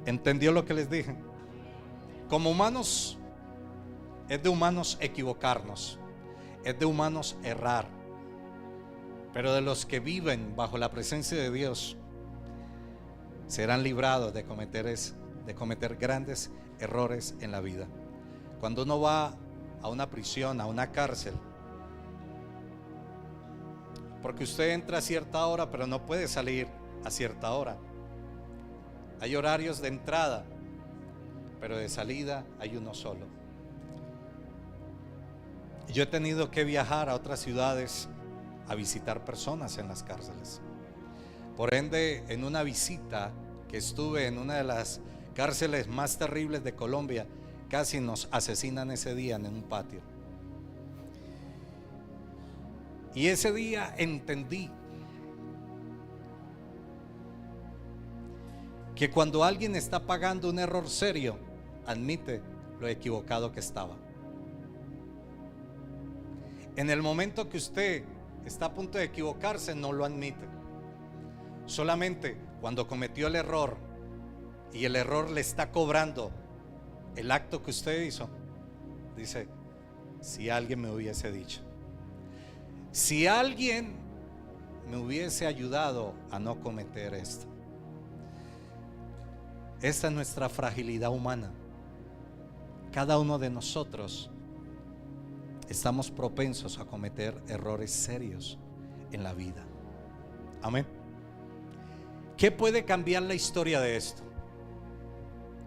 ¿Entendió lo que les dije? Como humanos, es de humanos equivocarnos, es de humanos errar, pero de los que viven bajo la presencia de Dios serán librados de cometer grandes errores en la vida. Cuando uno va a una prisión, a una cárcel, porque usted entra a cierta hora pero no puede salir a cierta hora. Hay horarios de entrada, pero de salida hay uno solo. Yo he tenido que viajar a otras ciudades a visitar personas en las cárceles. Por ende, en una visita que estuve en una de las cárceles más terribles de Colombia, casi nos asesinan ese día en un patio. Y ese día entendí que cuando alguien está pagando un error serio, admite lo equivocado que estaba. En el momento que usted está a punto de equivocarse, no lo admite. Solamente cuando cometió el error y el error le está cobrando el acto que usted hizo, dice: si alguien me hubiese dicho, si alguien me hubiese ayudado a no cometer esto. Esta es nuestra fragilidad humana. Cada uno de nosotros estamos propensos a cometer errores serios en la vida. Amén. ¿Qué puede cambiar la historia de esto?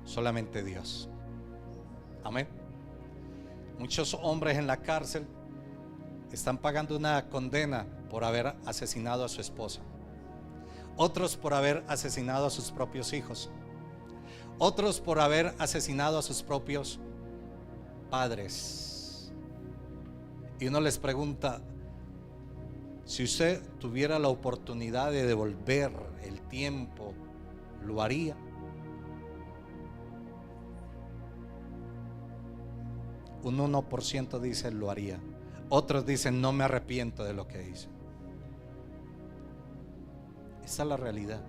Solamente Dios. Amén. Muchos hombres en la cárcel están pagando una condena por haber asesinado a su esposa. Otros por haber asesinado a sus propios hijos. Otros por haber asesinado a sus propios padres. Y uno les pregunta: si usted tuviera la oportunidad de devolver el tiempo, ¿lo haría? Un 1% dice lo haría. Otros dicen no me arrepiento de lo que hice. Esa es la realidad.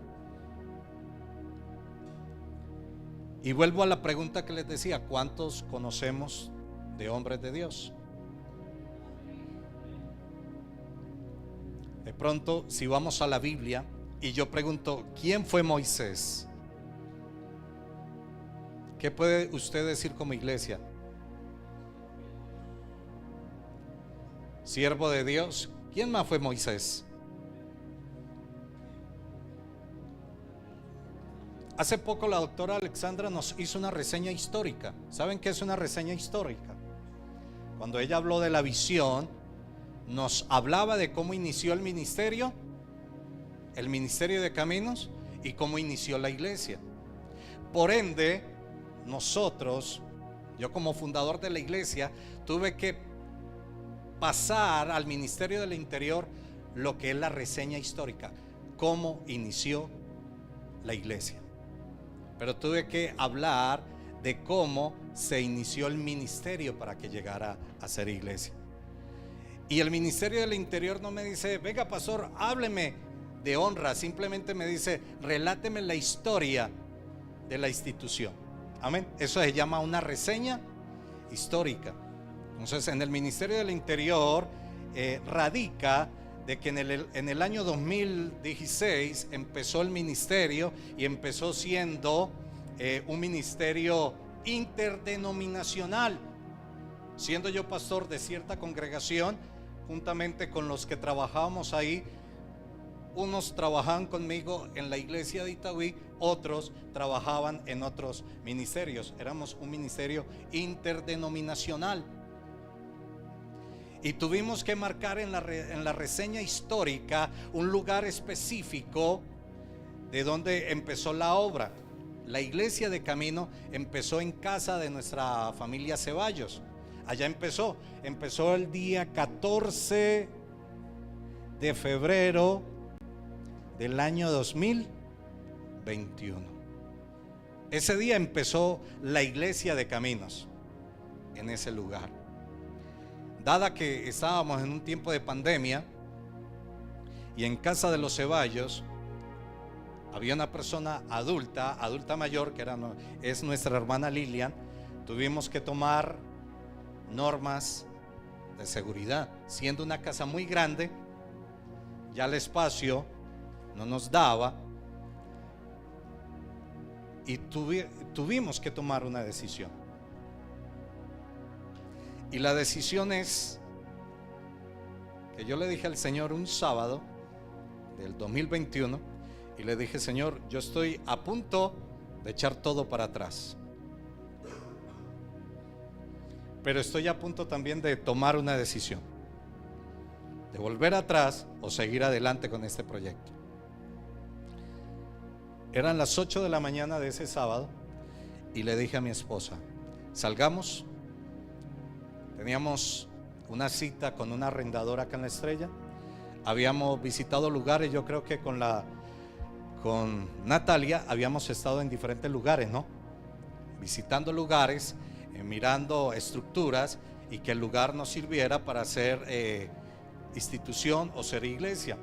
Y vuelvo a la pregunta que les decía: ¿cuántos conocemos de hombres de Dios? De pronto, si vamos a la Biblia y yo pregunto: ¿quién fue Moisés? ¿Qué puede usted decir como iglesia? Siervo de Dios. ¿Quién más fue Moisés? Hace poco la doctora Alexandra nos hizo una reseña histórica. ¿Saben qué es una reseña histórica? Cuando ella habló de la visión, nos hablaba de cómo inició el ministerio de caminos, y cómo inició la iglesia. Por ende, nosotros, yo como fundador de la iglesia, tuve que pasar al ministerio del interior lo que es la reseña histórica, cómo inició la iglesia. Pero tuve que hablar de cómo se inició el ministerio para que llegara a ser iglesia. Y el ministerio del interior no me dice: venga pastor, hábleme de honra. Simplemente me dice: reláteme la historia de la institución. Amén. Eso se llama una reseña histórica. Entonces, en el ministerio del interior radica de que en el año 2016 empezó el ministerio, y empezó siendo un ministerio interdenominacional, siendo yo pastor de cierta congregación, juntamente con los que trabajábamos ahí. Unos trabajaban conmigo en la iglesia de Itagüí, otros trabajaban en otros ministerios. Éramos un ministerio interdenominacional. Y tuvimos que marcar en la reseña histórica un lugar específico de donde empezó la obra. La iglesia de Camino empezó en casa de nuestra familia Ceballos. Allá empezó el día 14 de febrero del año 2021. Ese día empezó la iglesia de Caminos en ese lugar. Dada que estábamos en un tiempo de pandemia y en casa de los Ceballos había una persona adulta mayor, que es nuestra hermana Lilian. Tuvimos que tomar normas de seguridad, siendo una casa muy grande, ya el espacio no nos daba, y tuvimos que tomar una decisión. Y la decisión es que yo le dije al Señor un sábado del 2021, y le dije: Señor, yo estoy a punto de echar todo para atrás, pero estoy a punto también de tomar una decisión, de volver atrás o seguir adelante con este proyecto. Eran las 8 de la mañana de ese sábado, y le dije a mi esposa: salgamos. Teníamos una cita con una arrendadora acá en La Estrella. Habíamos visitado lugares, yo creo que con Natalia habíamos estado en diferentes lugares, ¿no? Visitando lugares, mirando estructuras, y que el lugar nos sirviera para ser institución o ser iglesia.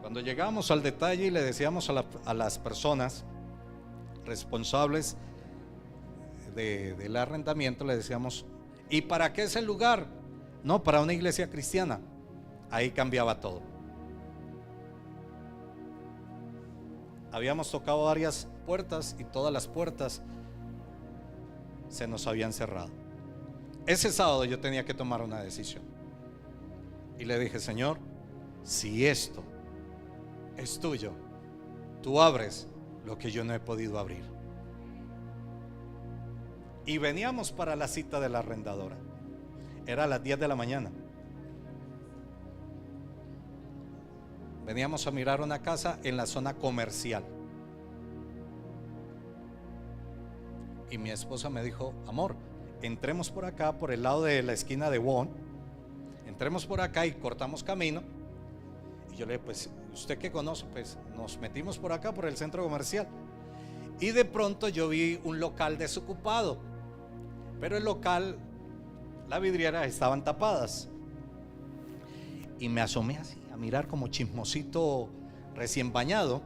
Cuando llegamos al detalle y le decíamos a las personas responsables del arrendamiento, le decíamos: ¿y para qué es el lugar? No, para una iglesia cristiana. Ahí cambiaba todo. Habíamos tocado varias puertas y todas las puertas se nos habían cerrado. Ese sábado yo tenía que tomar una decisión, y le dije: Señor, si esto es tuyo, tú abres lo que yo no he podido abrir. Y veníamos para la cita de la arrendadora. Era a las 10 de la mañana. Veníamos a mirar una casa en la zona comercial. Y mi esposa me dijo: amor, entremos por acá, por el lado de la esquina de Won. Entremos por acá y cortamos camino. Y yo le dije: pues, ¿usted qué conoce? Pues nos metimos por acá, por el centro comercial. Y de pronto yo vi un local desocupado, pero el local, las vidrieras estaban tapadas. Y me asomé así a mirar como chismosito recién bañado.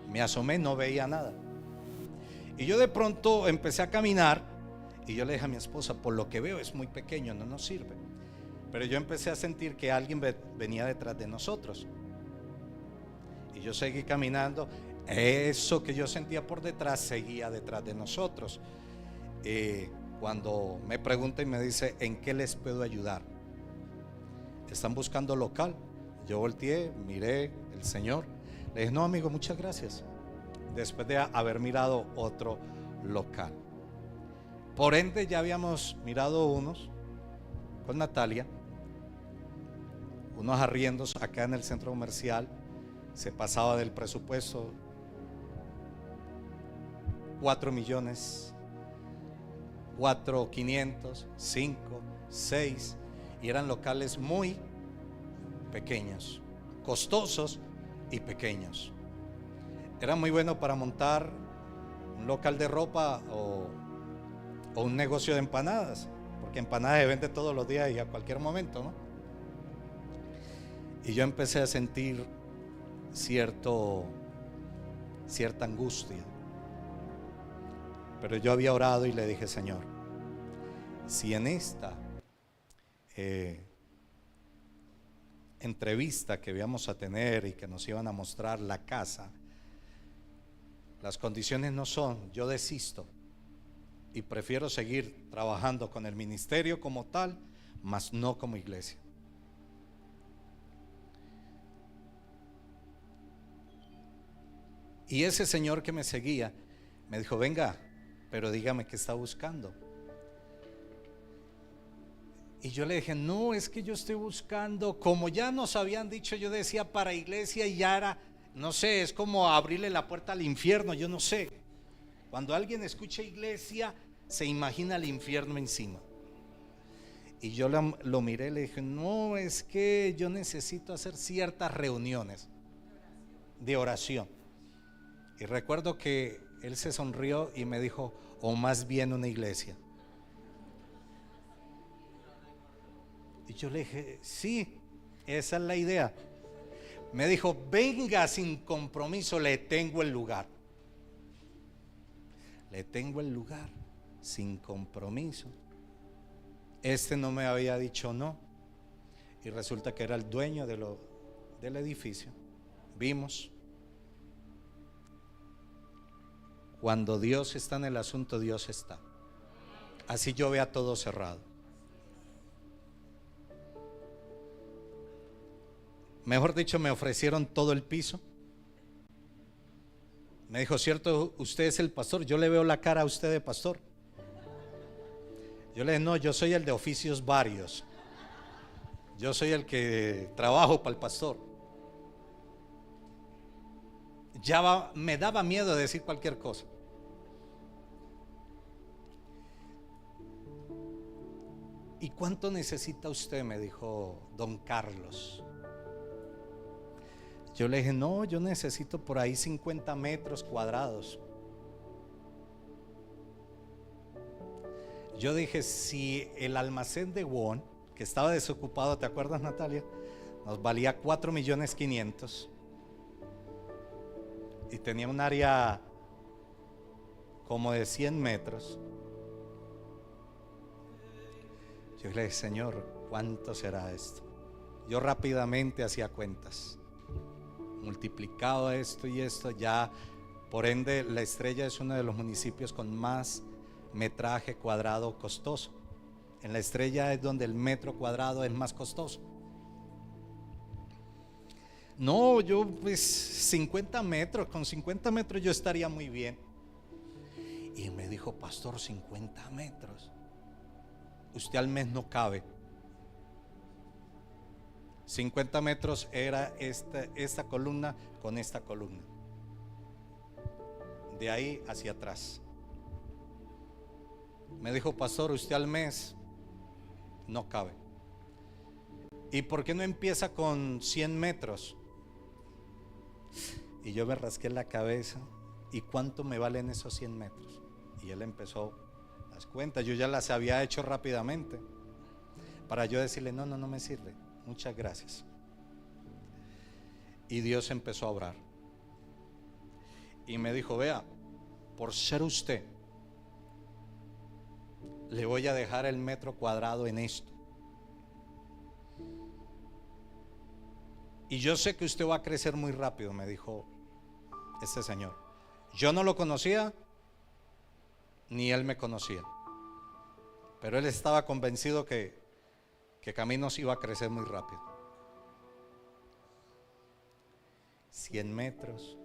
Me asomé, no veía nada. Y yo de pronto empecé a caminar, y yo le dije a mi esposa: por lo que veo es muy pequeño, no nos sirve. Pero yo empecé a sentir que alguien venía detrás de nosotros. Y yo seguí caminando. Eso que yo sentía por detrás seguía detrás de nosotros. Cuando me pregunta y me dice: ¿en qué les puedo ayudar? ¿Están buscando local? Yo volteé, miré el Señor, le dije: no, amigo, muchas gracias. Después de haber mirado otro local. Por ende, ya habíamos mirado unos con Natalia, unos arriendos acá en el centro comercial. Se pasaba del presupuesto 4 millones, 4.500, 5, 6, y eran locales muy pequeños, costosos y pequeños. Era muy bueno para montar un local de ropa o un negocio de empanadas, porque empanadas se vende todos los días y a cualquier momento, ¿no? Y yo empecé a sentir cierta angustia. Pero yo había orado y le dije: Señor, si en esta entrevista que íbamos a tener y que nos iban a mostrar la casa, las condiciones no son, yo desisto y prefiero seguir trabajando con el ministerio como tal, mas no como iglesia. Y ese señor que me seguía me dijo: venga, pero dígame qué está buscando. Y yo le dije: no, es que yo estoy buscando, como ya nos habían dicho, yo decía para iglesia, y ya era, no sé, es como abrirle la puerta al infierno, yo no sé. Cuando alguien escucha iglesia, se imagina el infierno encima. Y yo lo miré y le dije: no, es que yo necesito hacer ciertas reuniones de oración. Y recuerdo que él se sonrió y me dijo: o más bien una iglesia. Y yo le dije: sí, esa es la idea. Me dijo, venga sin compromiso, le tengo el lugar. Le tengo el lugar, sin compromiso. Este no me había dicho no. Y resulta que era el dueño del edificio. Vimos. Cuando Dios está en el asunto, Dios está. Así yo vea todo cerrado. Mejor dicho, me ofrecieron todo el piso. Me dijo, ¿cierto? Usted es el pastor. Yo le veo la cara a usted de pastor. Yo le dije, no, yo soy el de oficios varios. Yo soy el que trabajo para el pastor. Me daba miedo de decir cualquier cosa. ¿Y cuánto necesita usted?, me dijo don Carlos. Yo le dije, no, yo necesito por ahí 50 metros cuadrados. Yo dije, si el almacén de Won, que estaba desocupado, ¿te acuerdas, Natalia? Nos valía 4.500.000 y tenía un área como de 100 metros. Yo le dije, Señor, ¿cuánto será esto? Yo rápidamente hacía cuentas, multiplicado esto y esto, ya por ende La Estrella es uno de los municipios con más metraje cuadrado costoso. En La Estrella es donde el metro cuadrado es más costoso. No, yo pues 50 metros, con 50 metros yo estaría muy bien. Y me dijo, pastor, 50 metros. Usted al mes no cabe. 50 metros era esta columna con esta columna. De ahí hacia atrás. Me dijo, pastor, usted al mes no cabe. ¿Y por qué no empieza con 100 metros? Y yo me rasqué la cabeza. ¿Y cuánto me valen esos 100 metros? Y él empezó las cuentas. Yo ya las había hecho rápidamente para yo decirle, no me sirve, muchas gracias. Y Dios empezó a obrar. Y me dijo, vea, por ser usted, le voy a dejar el metro cuadrado en esto. Y yo sé que usted va a crecer muy rápido, me dijo este señor. Yo no lo conocía, ni él me conocía, pero él estaba convencido que Caminos iba a crecer muy rápido. 100 metros.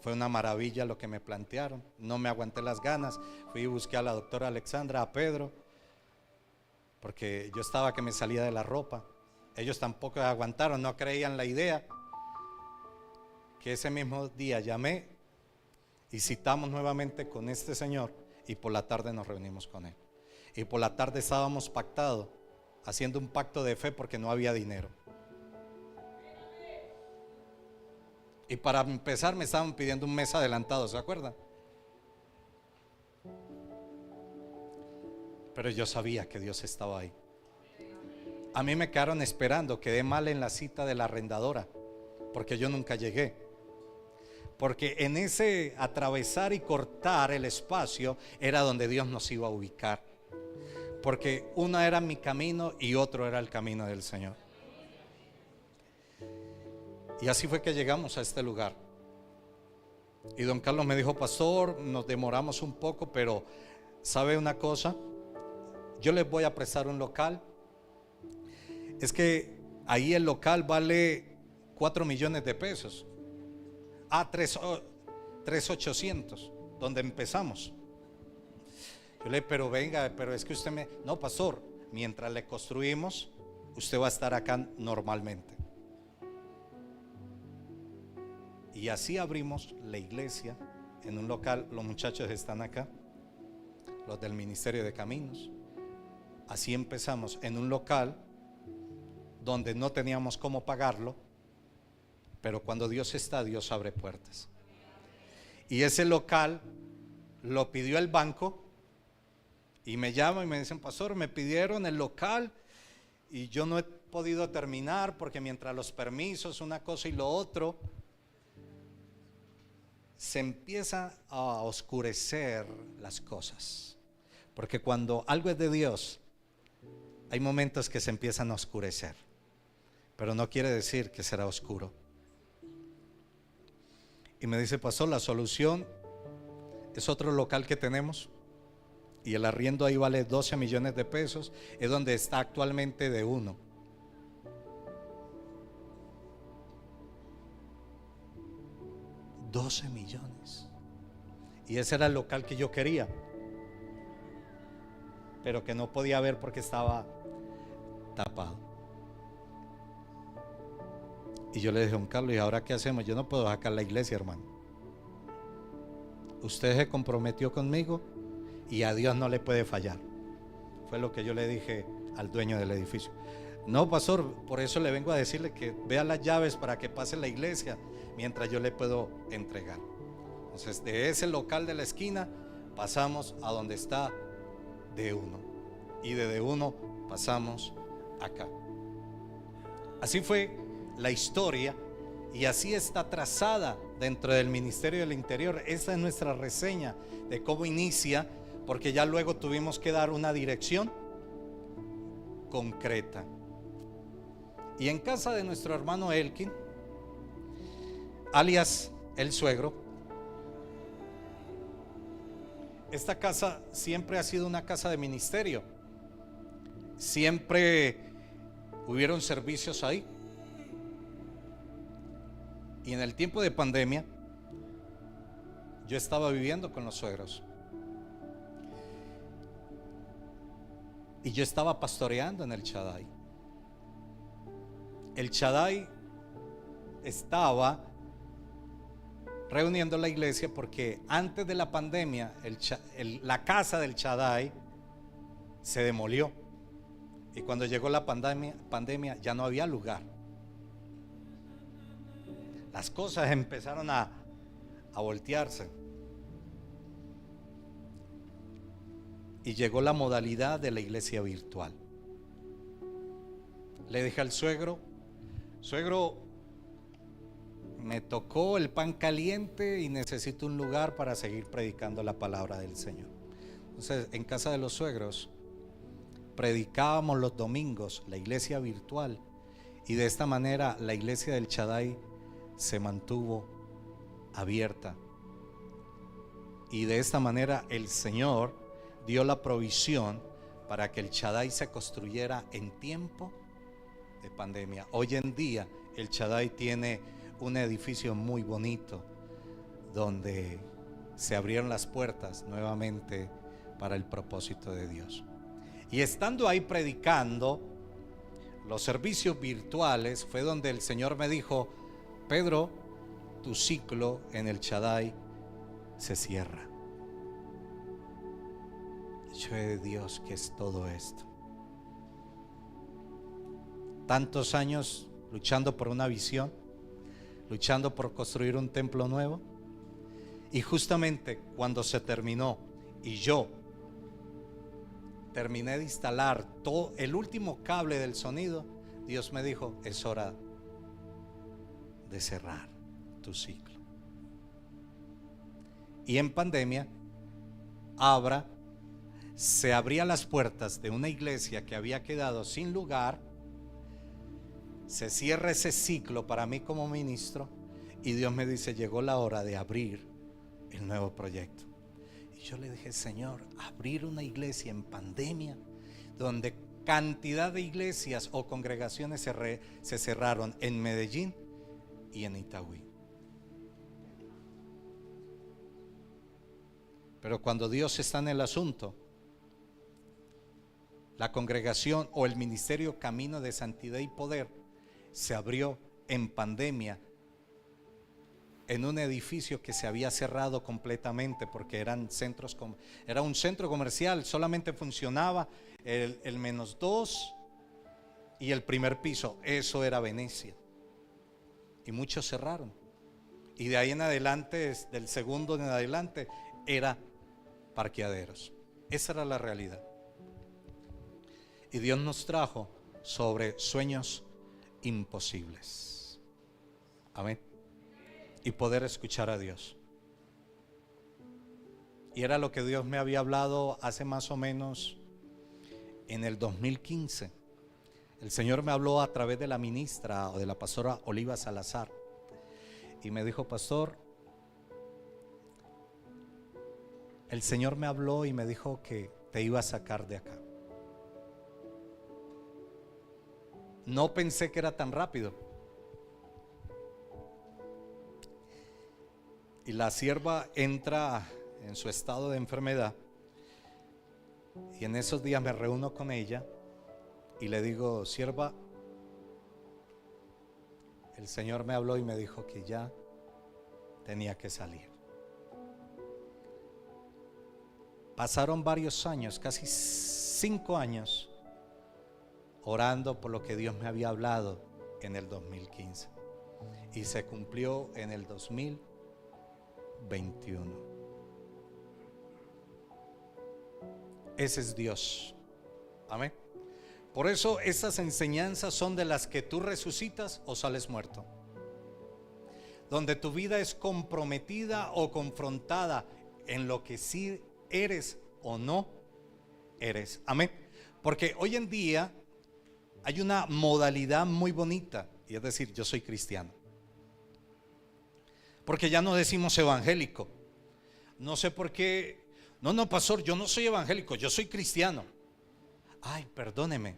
Fue una maravilla lo que me plantearon. No me aguanté las ganas. Fui y busqué a la doctora Alexandra, a Pedro, porque yo estaba que me salía de la ropa. Ellos tampoco aguantaron, no creían la idea. Que ese mismo día llamé y citamos nuevamente con este señor, y por la tarde nos reunimos con él. Y por la tarde estábamos pactados, haciendo un pacto de fe porque no había dinero. Y para empezar me estaban pidiendo un mes adelantado, ¿se acuerdan? Pero yo sabía que Dios estaba ahí. A mí me quedaron esperando, quedé mal en la cita de la arrendadora, porque yo nunca llegué. Porque en ese atravesar y cortar el espacio era donde Dios nos iba a ubicar. Porque uno era mi camino y otro era el camino del Señor. Y así fue que llegamos a este lugar. Y don Carlos me dijo, pastor, nos demoramos un poco, pero ¿sabe una cosa? Yo les voy a prestar un local. Es que ahí el local vale 4 millones de pesos. 3.800.000, donde empezamos. Yo le dije, pero venga, pero es que usted me... No, pastor, mientras le construimos, usted va a estar acá normalmente. Y así abrimos la iglesia en un local. Los muchachos están acá, los del Ministerio de Caminos. Así empezamos en un local donde no teníamos cómo pagarlo, pero cuando Dios está, Dios abre puertas. Y ese local lo pidió el banco. Y me llaman y me dicen, pastor, me pidieron el local y yo no he podido terminar porque mientras los permisos, una cosa y lo otro, se empieza a oscurecer las cosas. Porque cuando algo es de Dios, hay momentos que se empiezan a oscurecer, pero no quiere decir que será oscuro. Y me dice, pastor, la solución es otro local que tenemos y el arriendo ahí vale 12 millones de pesos, es donde está actualmente de uno. $12 millones. Y ese era el local que yo quería, pero que no podía ver porque estaba tapado. Y yo le dije a don Carlos, ¿y ahora qué hacemos? Yo no puedo sacar la iglesia, hermano. Usted se comprometió conmigo y a Dios no le puede fallar. Fue lo que yo le dije al dueño del edificio. No, pastor, por eso le vengo a decirle que vea las llaves para que pase la iglesia mientras yo le puedo entregar. Entonces, de ese local de la esquina pasamos a donde está D1, y de D1 pasamos acá. Así fue la historia y así está trazada dentro del Ministerio del Interior. Esta es nuestra reseña de cómo inicia, porque ya luego tuvimos que dar una dirección concreta. Y en casa de nuestro hermano Elkin, alias el suegro, esta casa siempre ha sido una casa de ministerio. Siempre hubieron servicios ahí. Y en el tiempo de pandemia, yo estaba viviendo con los suegros. Y yo estaba pastoreando en el Shaddai. El Shaddai estaba reuniendo la iglesia porque antes de la pandemia la casa del Shaddai se demolió. Y cuando llegó la pandemia ya no había lugar. Las cosas empezaron a voltearse. Y llegó la modalidad de la iglesia virtual. Le dije al suegro, me tocó el pan caliente y necesito un lugar para seguir predicando la palabra del Señor. Entonces, en casa de los suegros predicábamos los domingos la iglesia virtual, y de esta manera la iglesia del Shaddai se mantuvo abierta, y de esta manera el Señor dio la provisión para que el Shaddai se construyera en tiempo de pandemia. Hoy en día el Shaddai tiene un edificio muy bonito donde se abrieron las puertas nuevamente para el propósito de Dios. Y estando ahí predicando los servicios virtuales, fue donde el Señor me dijo: Pedro, tu ciclo en el Shaddai se cierra. Yo de Dios, ¿qué es todo esto? Tantos años luchando por una visión, luchando por construir un templo nuevo, y justamente cuando se terminó y yo terminé de instalar todo el último cable del sonido, Dios me dijo: es hora de cerrar tu ciclo. Y en pandemia se abrían las puertas de una iglesia que había quedado sin lugar. Se cierra ese ciclo para mí como ministro, y Dios me dice: llegó la hora de abrir el nuevo proyecto. Y yo le dije: Señor, abrir una iglesia en pandemia, donde cantidad de iglesias o congregaciones se cerraron en Medellín y en Itagüí. Pero cuando Dios está en el asunto, la congregación o el ministerio Camino de Santidad y Poder se abrió en pandemia en un edificio que se había cerrado completamente porque era un centro comercial. Solamente funcionaba el -2 y el primer piso. Eso era Venecia, y muchos cerraron, y de ahí en adelante, del segundo en adelante, era parqueaderos. Esa era la realidad. Y Dios nos trajo sobre sueños imposibles. Amén. Y poder escuchar a Dios. Y era lo que Dios me había hablado hace más o menos en el 2015. El Señor me habló a través de la ministra o de la pastora Oliva Salazar. Y me dijo: pastor, el Señor me habló y me dijo que te iba a sacar de acá. No pensé que era tan rápido. Y la sierva entra en su estado de enfermedad. Y en esos días me reúno con ella y le digo: sierva, el Señor me habló y me dijo que ya tenía que salir. Pasaron varios años, casi 5 años, orando por lo que Dios me había hablado en el 2015. Y se cumplió en el 2021. Ese es Dios. Amén. Por eso estas enseñanzas son de las que tú resucitas o sales muerto. Donde tu vida es comprometida o confrontada en lo que sí eres o no eres. Amén. Porque hoy en día hay una modalidad muy bonita, y es decir, yo soy cristiano. Porque ya no decimos evangélico. No sé por qué. No, pastor, yo no soy evangélico, yo soy cristiano. Ay, perdóneme.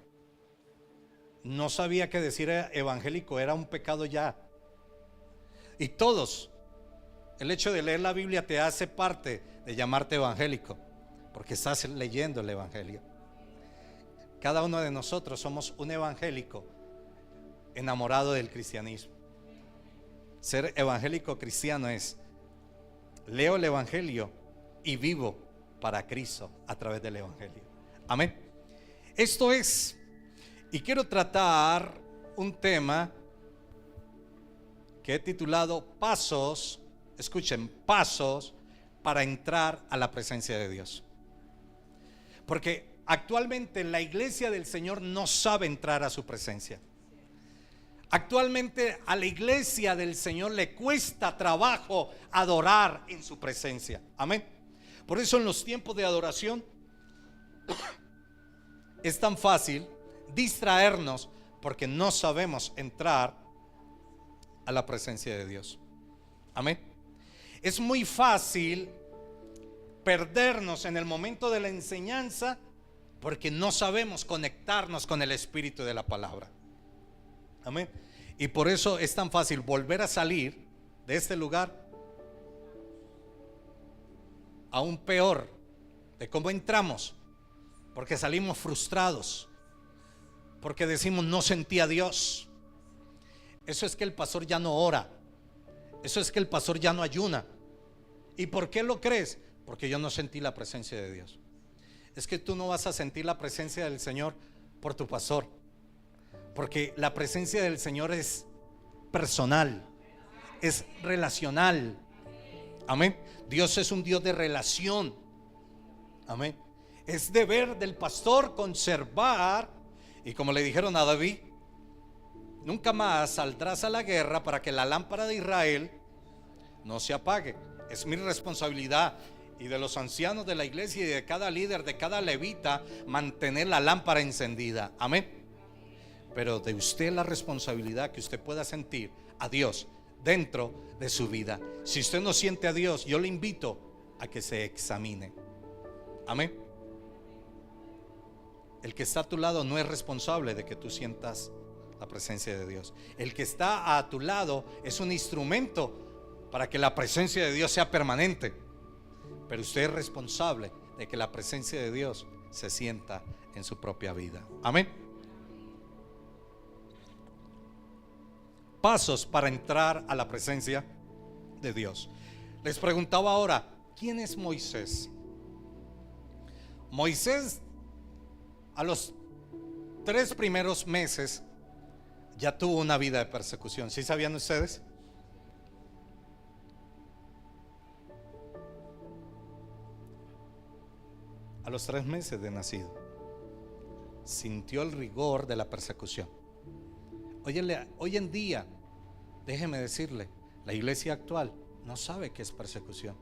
No sabía que decir evangélico era un pecado ya. Y todos, el hecho de leer la Biblia te hace parte de llamarte evangélico, porque estás leyendo el evangelio. Cada uno de nosotros somos un evangélico enamorado del cristianismo. Ser evangélico cristiano es: leo el evangelio y vivo para Cristo a través del evangelio. Amén. Esto es, y quiero tratar un tema que he titulado pasos, escuchen, pasos para entrar a la presencia de Dios. Porque actualmente la iglesia del Señor no sabe entrar a su presencia. Actualmente a la iglesia del Señor le cuesta trabajo adorar en su presencia. Amén. Por eso en los tiempos de adoración es tan fácil distraernos, porque no sabemos entrar a la presencia de Dios. Amén. Es muy fácil perdernos en el momento de la enseñanza, porque no sabemos conectarnos con el espíritu de la palabra. Amén. Y por eso es tan fácil volver a salir de este lugar aún peor de cómo entramos, porque salimos frustrados, porque decimos: no sentí a Dios. Eso es que el pastor ya no ora. Eso es que el pastor ya no ayuna. ¿Y por qué lo crees? Porque yo no sentí la presencia de Dios. Es que tú no vas a sentir la presencia del Señor por tu pastor, porque la presencia del Señor es personal, es relacional. Amén. Dios es un Dios de relación. Amén. Es deber del pastor conservar, y como le dijeron a David: nunca más saldrás a la guerra para que la lámpara de Israel no se apague. Es mi responsabilidad y de los ancianos de la iglesia y de cada líder, de cada levita, mantener la lámpara encendida. Amén. Pero de usted la responsabilidad que usted pueda sentir a Dios dentro de su vida. Si usted no siente a Dios, yo le invito a que se examine. Amén. El que está a tu lado no es responsable de que tú sientas la presencia de Dios. El que está a tu lado es un instrumento para que la presencia de Dios sea permanente, pero usted es responsable de que la presencia de Dios se sienta en su propia vida. Amén. Pasos para entrar a la presencia de Dios. Les preguntaba ahora: ¿quién es Moisés? Moisés, a los 3 primeros meses ya tuvo una vida de persecución. ¿Sí sabían ustedes? A los 3 meses de nacido. sintió el rigor de la persecución. Hoy en día, déjeme decirle, la iglesia actual no sabe qué es persecución.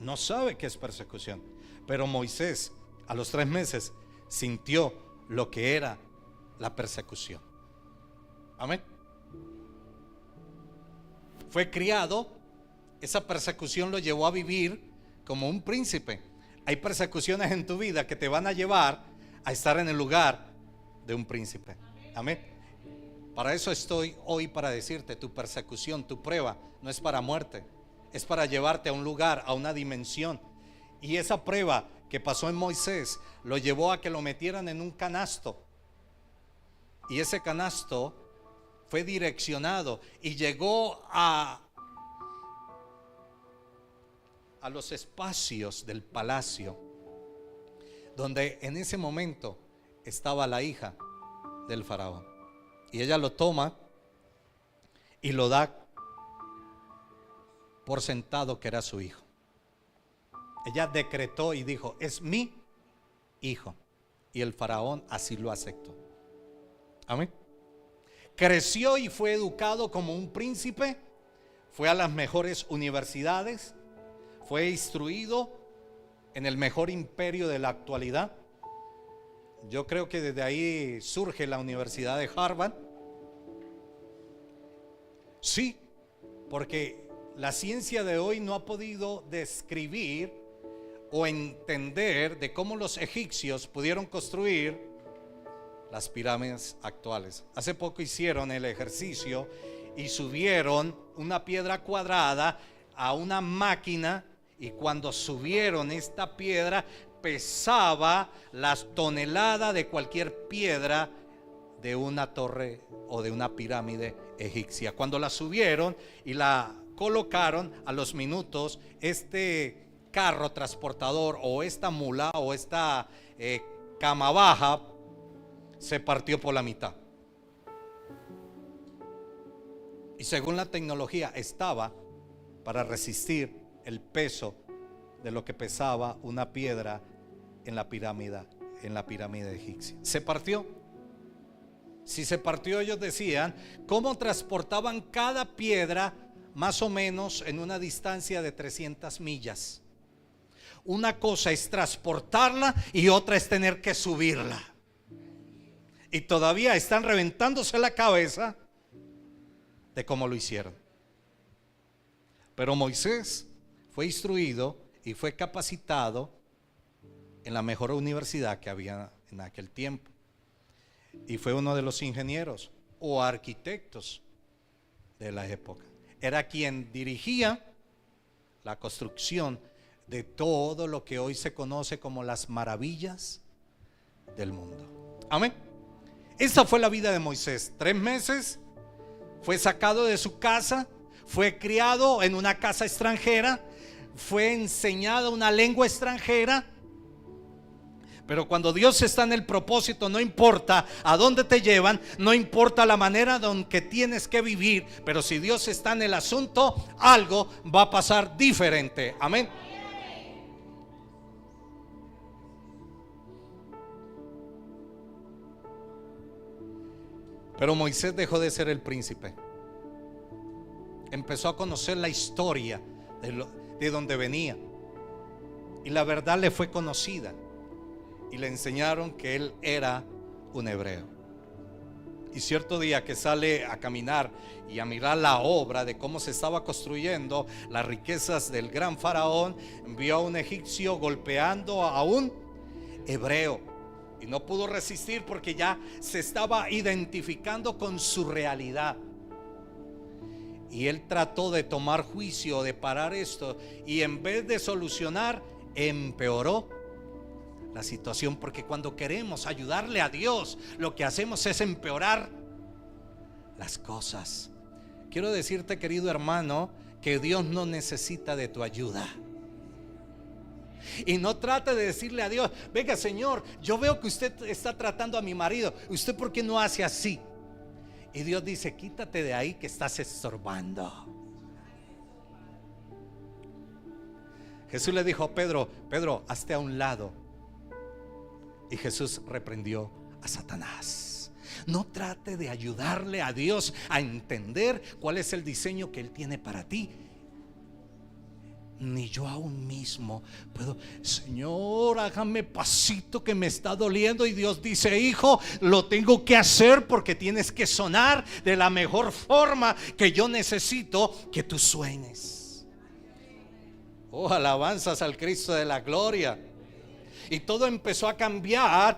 No sabe qué es persecución. Pero Moisés, a los 3 meses, sintió lo que era la persecución. Amén. Fue criado, esa persecución lo llevó a vivir como un príncipe. Hay persecuciones en tu vida que te van a llevar a estar en el lugar de un príncipe. Amén. Para eso estoy hoy, para decirte, tu persecución, tu prueba, no es para muerte, es para llevarte a un lugar, a una dimensión. Y esa prueba que pasó en Moisés lo llevó a que lo metieran en un canasto. Y ese canasto fue direccionado y llegó a los espacios del palacio, donde en ese momento estaba la hija del faraón. Y ella lo toma y lo da por sentado que era su hijo. Ella decretó y dijo: es mi hijo. Y el faraón así lo aceptó. Amén. Creció y fue educado como un príncipe. Fue a las mejores universidades. Fue instruido en el mejor imperio de la actualidad. Yo creo que desde ahí surge la Universidad de Harvard. Sí, porque la ciencia de hoy no ha podido describir o entender de cómo los egipcios pudieron construir las pirámides actuales. Hace poco hicieron el ejercicio y subieron una piedra cuadrada a una máquina, y cuando subieron esta piedra pesaba las toneladas de cualquier piedra de una torre o de una pirámide egipcia. Cuando la subieron y la colocaron, a los minutos este carro transportador o esta mula o esta cama baja se partió por la mitad. Y según la tecnología estaba para resistir el peso de lo que pesaba una piedra en la pirámide egipcia. Se partió. Si se partió, ellos decían cómo transportaban cada piedra más o menos en una distancia de 300 millas. Una cosa es transportarla y otra es tener que subirla. Y todavía están reventándose la cabeza de cómo lo hicieron. Pero Moisés fue instruido y fue capacitado en la mejor universidad que había en aquel tiempo. Y fue uno de los ingenieros o arquitectos de la época. Era quien dirigía la construcción de todo lo que hoy se conoce como las maravillas del mundo. Amén. Esa fue la vida de Moisés. 3 meses, fue sacado de su casa, fue criado en una casa extranjera, fue enseñada una lengua extranjera. Pero cuando Dios está en el propósito, no importa a dónde te llevan, no importa la manera en que tienes que vivir, pero si Dios está en el asunto, algo va a pasar diferente. Amén. Pero Moisés dejó de ser el príncipe. Empezó a conocer la historia de donde venía. Y la verdad le fue conocida. Y le enseñaron que él era un hebreo. Y cierto día que sale a caminar y a mirar la obra de cómo se estaba construyendo las riquezas del gran faraón, vio a un egipcio golpeando a un hebreo. Y no pudo resistir porque ya se estaba identificando con su realidad. Y él trató de tomar juicio, de parar esto, y en vez de solucionar, empeoró la situación. Porque cuando queremos ayudarle a Dios, lo que hacemos es empeorar las cosas. Quiero decirte, querido hermano, que Dios no necesita de tu ayuda. Y no trate de decirle a Dios: venga, Señor, yo veo que usted está tratando a mi marido, ¿usted por qué no hace así? Y Dios dice: quítate de ahí que estás estorbando. Jesús le dijo a Pedro: Pedro, hazte a un lado. Y Jesús reprendió a Satanás. No trate de ayudarle a Dios a entender cuál es el diseño que Él tiene para ti. Ni yo aún mismo puedo, Señor, hágame pasito que me está doliendo. Y Dios dice: hijo, lo tengo que hacer porque tienes que sonar de la mejor forma que yo necesito que tú suenes. Oh, alabanzas al Cristo de la gloria. Y todo empezó a cambiar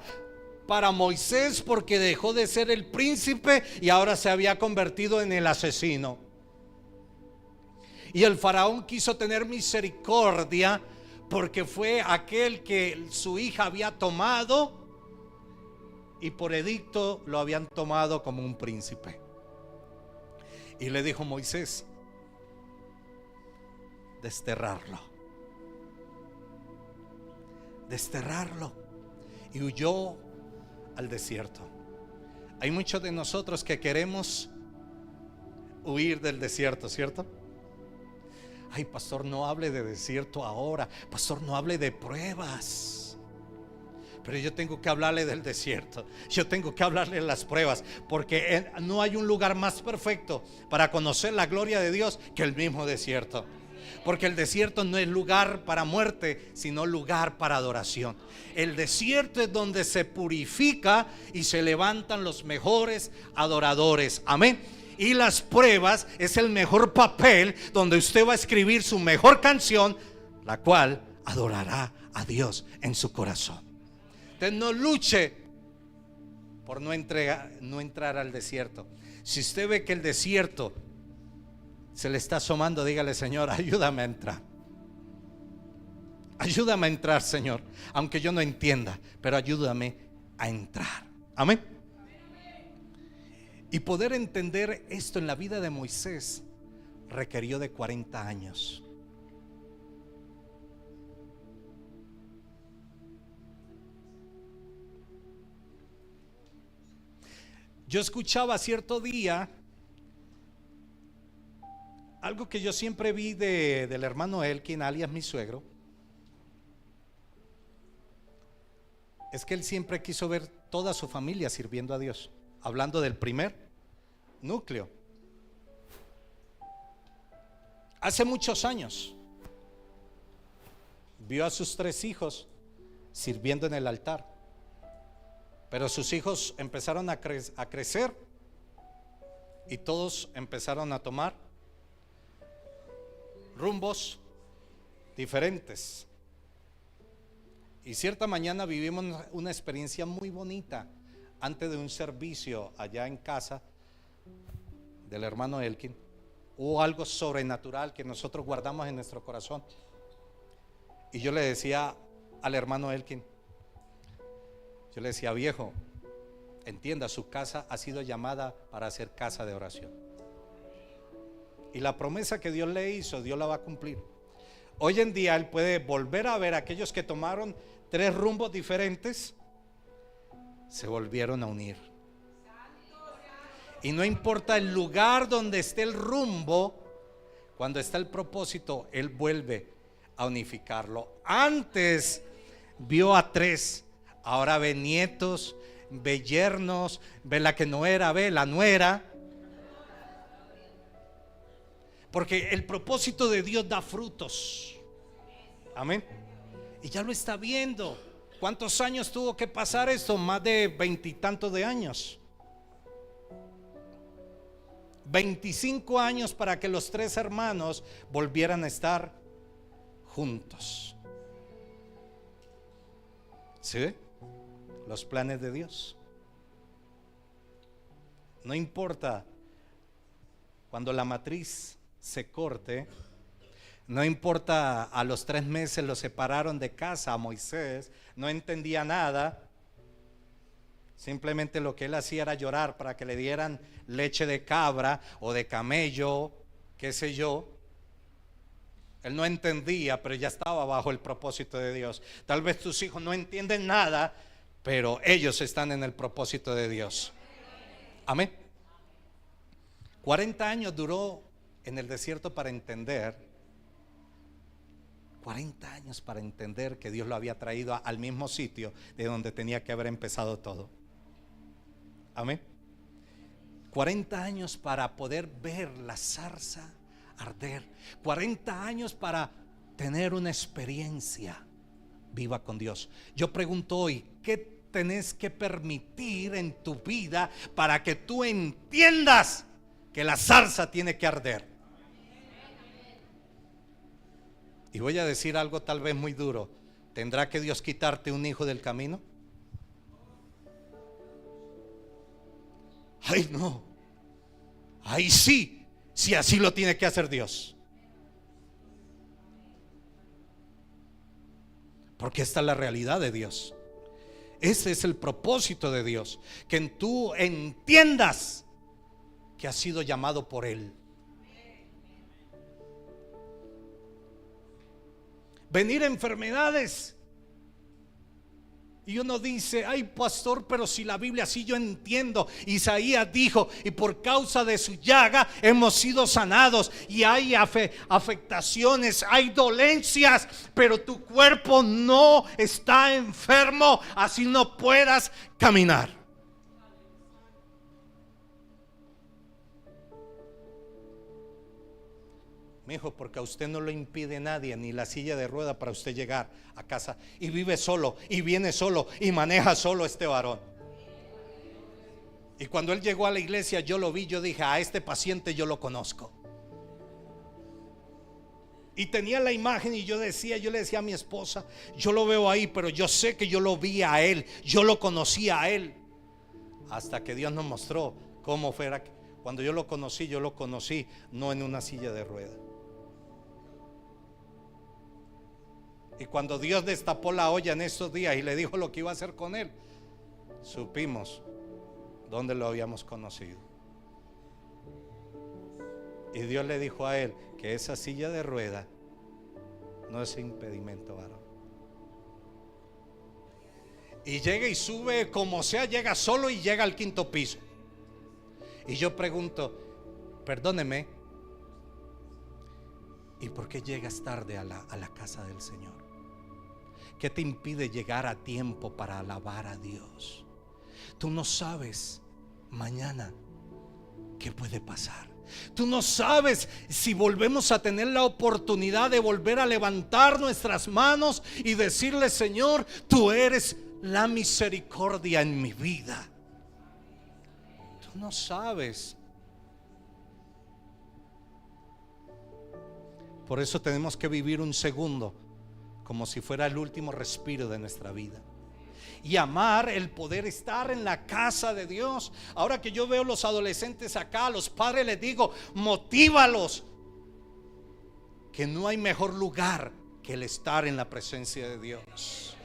para Moisés, porque dejó de ser el príncipe y ahora se había convertido en el asesino. Y el faraón quiso tener misericordia porque fue aquel que su hija había tomado y por edicto lo habían tomado como un príncipe. Y le dijo: Moisés, desterrarlo. Y huyó al desierto. Hay muchos de nosotros que queremos huir del desierto, ¿cierto? Ay, pastor, no hable de desierto ahora. Pastor, no hable de pruebas. Pero yo tengo que hablarle del desierto. Yo tengo que hablarle de las pruebas, porque no hay un lugar más perfecto para conocer la gloria de Dios que el mismo desierto. Porque el desierto no es lugar para muerte, sino lugar para adoración. El desierto es donde se purifica y se levantan los mejores adoradores. Amén. Y las pruebas es el mejor papel donde usted va a escribir su mejor canción, la cual adorará a Dios en su corazón. Entonces no luche por no entrar al desierto. Si usted ve que el desierto se le está asomando, dígale: Señor, ayúdame a entrar. Ayúdame a entrar, Señor, aunque yo no entienda, pero ayúdame a entrar. Amén. Y poder entender esto en la vida de Moisés requirió de 40 años. Yo escuchaba cierto día algo que yo siempre vi del hermano Elkin, alias mi suegro. Es que él siempre quiso ver toda su familia sirviendo a Dios. Hablando del primer núcleo. Hace muchos años vio a sus 3 hijos sirviendo en el altar. Pero sus hijos empezaron a crecer y todos empezaron a tomar rumbos diferentes. Y cierta mañana vivimos una experiencia muy bonita. Antes de un servicio allá en casa del hermano Elkin, hubo algo sobrenatural que nosotros guardamos en nuestro corazón. Y yo le decía al hermano Elkin, yo le decía: viejo, entienda, su casa ha sido llamada para ser casa de oración. Y la promesa que Dios le hizo, Dios la va a cumplir. Hoy en día él puede volver a ver a aquellos que tomaron 3 rumbos diferentes, se volvieron a unir. Y no importa el lugar donde esté el rumbo, cuando está el propósito, Él vuelve a unificarlo. Antes vio a 3, ahora ve nietos, ve yernos, ve la que no era, ve la nuera. Porque el propósito de Dios da frutos. Amén. Y ya lo está viendo. ¿Cuántos años tuvo que pasar esto? Más de 20 y tantos de años. 25 años para que los 3 hermanos volvieran a estar juntos. ¿Sí? Los planes de Dios. No importa cuando la matriz se corte. No importa, a los 3 meses lo separaron de casa a Moisés, no entendía nada. Simplemente lo que él hacía era llorar para que le dieran leche de cabra o de camello, qué sé yo. Él no entendía, pero ya estaba bajo el propósito de Dios. Tal vez tus hijos no entienden nada, pero ellos están en el propósito de Dios. Amén. 40 años duró en el desierto para entender. 40 años para entender que Dios lo había traído al mismo sitio de donde tenía que haber empezado todo. Amén. 40 años para poder ver la zarza arder. 40 años para tener una experiencia viva con Dios. Yo pregunto hoy, ¿qué tenés que permitir en tu vida para que tú entiendas que la zarza tiene que arder? Y voy a decir algo tal vez muy duro. ¿Tendrá que Dios quitarte un hijo del camino? Ay, no. Ahí sí, si así lo tiene que hacer Dios. Porque esta es la realidad de Dios. Ese es el propósito de Dios, que tú entiendas que has sido llamado por Él. Venir enfermedades y uno dice: ay, pastor, pero si la Biblia, sí, yo entiendo. Isaías dijo: y por causa de su llaga hemos sido sanados. Y hay afectaciones, hay dolencias, pero tu cuerpo no está enfermo, así no puedas caminar. Mi hijo, porque a usted no lo impide nadie, ni la silla de rueda, para usted llegar a casa. Y vive solo, y viene solo, y maneja solo este varón. Y cuando él llegó a la iglesia, yo lo vi, yo dije: a este paciente yo lo conozco. Y tenía la imagen, y yo le decía a mi esposa: yo lo veo ahí, pero yo sé que yo lo vi a él, yo lo conocí a él. Hasta que Dios nos mostró cómo fuera. Cuando yo lo conocí no en una silla de rueda. Y cuando Dios destapó la olla en estos días y le dijo lo que iba a hacer con él, supimos dónde lo habíamos conocido. Y Dios le dijo a él que esa silla de rueda no es impedimento, varón. Y llega y sube como sea, llega solo y llega al 5º piso. Y yo pregunto: perdóneme, ¿y por qué llegas tarde a la casa del Señor? ¿Qué te impide llegar a tiempo para alabar a Dios? Tú no sabes mañana qué puede pasar. Tú no sabes si volvemos a tener la oportunidad de volver a levantar nuestras manos y decirle: Señor, tú eres la misericordia en mi vida. Tú no sabes. Por eso tenemos que vivir un segundo como si fuera el último respiro de nuestra vida, y amar el poder estar en la casa de Dios. Ahora que yo veo los adolescentes acá, a los padres les digo: motívalos, que no hay mejor lugar que el estar en la presencia de Dios,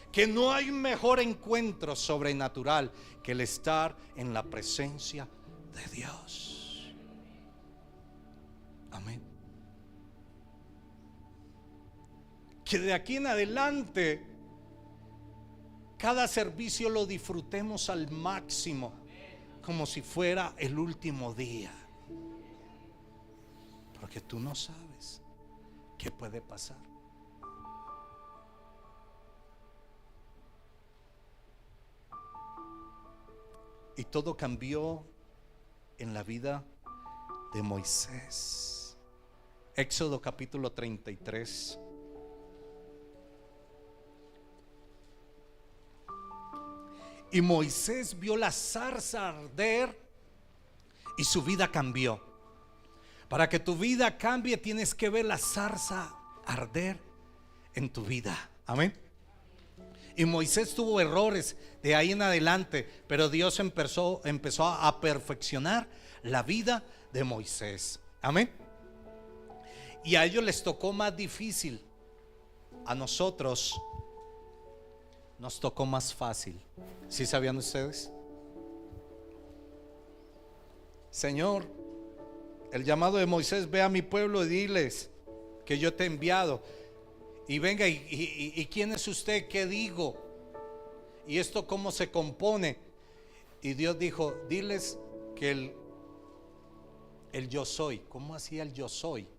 que no hay mejor encuentro sobrenatural que el estar en la presencia de Dios. Amén. Que de aquí en adelante cada servicio lo disfrutemos al máximo, como si fuera el último día, porque tú no sabes qué puede pasar. Y todo cambió en la vida de Moisés. Éxodo capítulo 33. Y Moisés vio la zarza arder y su vida cambió. Para que tu vida cambie, tienes que ver la zarza arder en tu vida. Amén. Y Moisés tuvo errores de ahí en adelante, pero Dios empezó a perfeccionar la vida de Moisés. Amén. Y a ellos les tocó más difícil. A nosotros nos tocó más fácil. ¿Sí sabían ustedes? Señor, el llamado de Moisés: ve a mi pueblo y diles que yo te he enviado. Y venga, y ¿quién es usted? ¿Qué digo? ¿Y esto cómo se compone? Y Dios dijo: diles que el yo soy. ¿Cómo hacía el yo soy?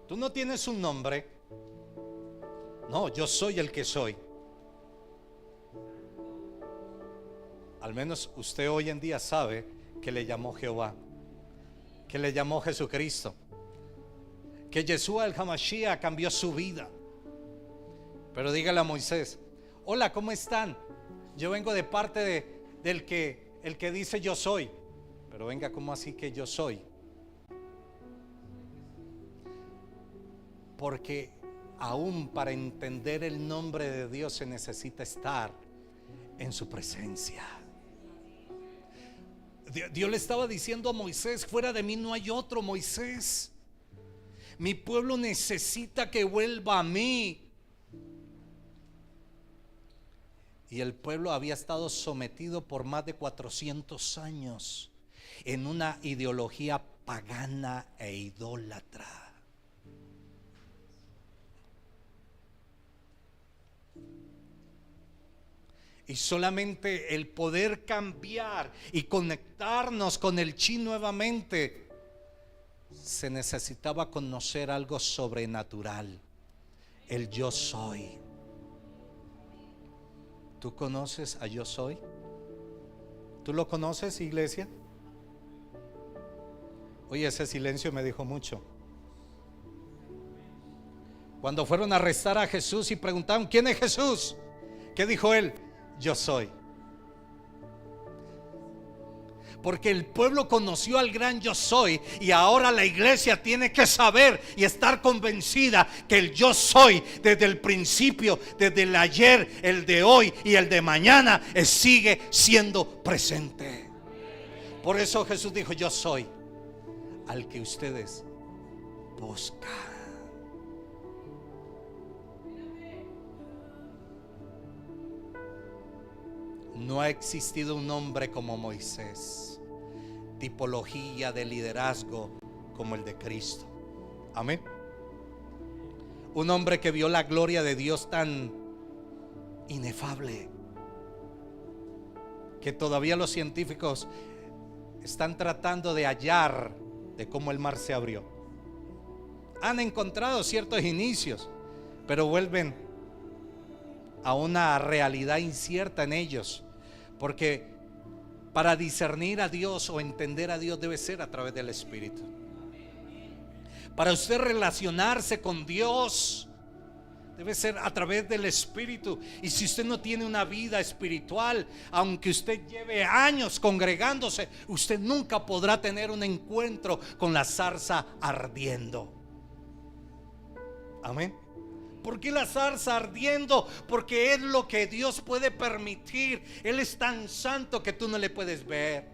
Tú no tienes un nombre. No, yo soy el que soy. Al menos usted hoy en día sabe que le llamó Jehová, que le llamó Jesucristo, que Yeshua el Hamashiach cambió su vida. Pero dígale a Moisés: hola, ¿cómo están? Yo vengo de parte del que el que dice yo soy. Pero venga, ¿cómo así que yo soy? Porque aún para entender el nombre de Dios se necesita estar en su presencia. Dios le estaba diciendo a Moisés: fuera de mí no hay otro, Moisés. Mi pueblo necesita que vuelva a mí. Y el pueblo había estado sometido por más de 400 años en una ideología pagana e idólatra. Y solamente el poder cambiar y conectarnos con el chi nuevamente, se necesitaba conocer algo sobrenatural, el yo soy. ¿Tú conoces a yo soy? ¿Tú lo conoces, iglesia? Oye, ese silencio me dijo mucho. Cuando fueron a arrestar a Jesús y preguntaron: ¿quién es Jesús? ¿Qué dijo él? Yo soy. Porque el pueblo conoció al gran yo soy, y ahora la iglesia tiene que saber y estar convencida que el yo soy, desde el principio, desde el ayer, el de hoy y el de mañana, sigue siendo presente. Por eso Jesús dijo: yo soy al que ustedes buscan. No ha existido un hombre como Moisés, tipología de liderazgo como el de Cristo. Amén. Un hombre que vio la gloria de Dios tan inefable que todavía los científicos están tratando de hallar de cómo el mar se abrió. Han encontrado ciertos inicios, pero vuelven a una realidad incierta en ellos, porque para discernir a Dios o entender a Dios debe ser a través del Espíritu. Para usted relacionarse con Dios debe ser a través del Espíritu. Y si usted no tiene una vida espiritual, aunque usted lleve años congregándose, usted nunca podrá tener un encuentro con la zarza ardiendo. Amén. ¿Por qué la zarza ardiendo? Porque es lo que Dios puede permitir. Él es tan santo que tú no le puedes ver,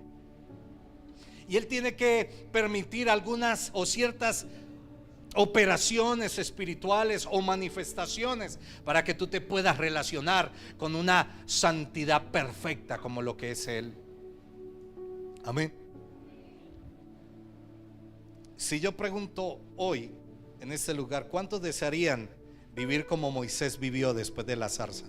y Él tiene que permitir algunas o ciertas operaciones espirituales o manifestaciones para que tú te puedas relacionar con una santidad perfecta como lo que es Él. Amén. Si yo pregunto hoy en este lugar: ¿cuántos desearían vivir como Moisés vivió después de la zarza?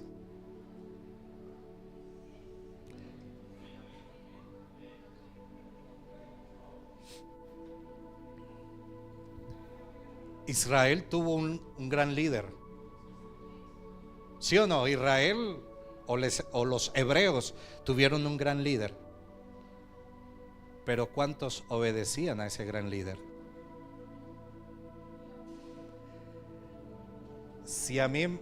Israel tuvo un gran líder, ¿sí o no? Israel o los hebreos tuvieron un gran líder, pero ¿cuántos obedecían a ese gran líder? Si a mí,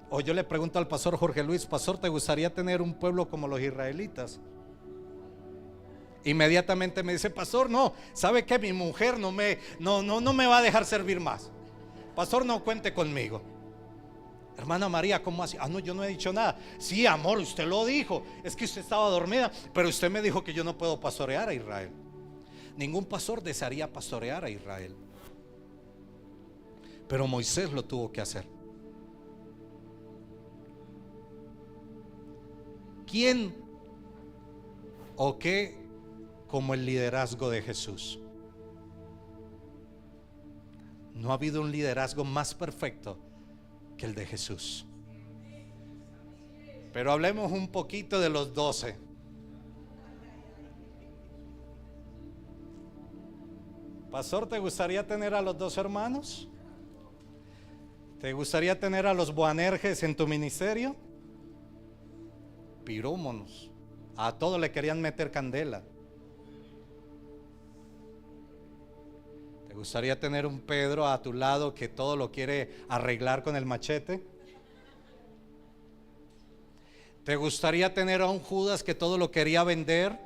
o yo le pregunto al pastor Jorge Luis: pastor, ¿te gustaría tener un pueblo como los israelitas? Inmediatamente me dice: pastor, no, ¿sabe qué? Mi mujer no me va a dejar servir más. Pastor, no cuente conmigo. Hermana María, ¿cómo así? No, yo no he dicho nada. Sí, amor, usted lo dijo. Es que usted estaba dormida, pero usted me dijo que yo no puedo pastorear a Israel. Ningún pastor desearía pastorear a Israel, pero Moisés lo tuvo que hacer. ¿Quién o qué como el liderazgo de Jesús? No ha habido un liderazgo más perfecto que el de Jesús. Pero hablemos un poquito de los 12. Pastor, ¿te gustaría tener a los 12 hermanos? ¿Te gustaría tener a los Boanerges en tu ministerio? Pirómonos. A todo le querían meter candela. ¿Te gustaría tener un Pedro a tu lado que todo lo quiere arreglar con el machete? ¿Te gustaría tener a un Judas que todo lo quería vender?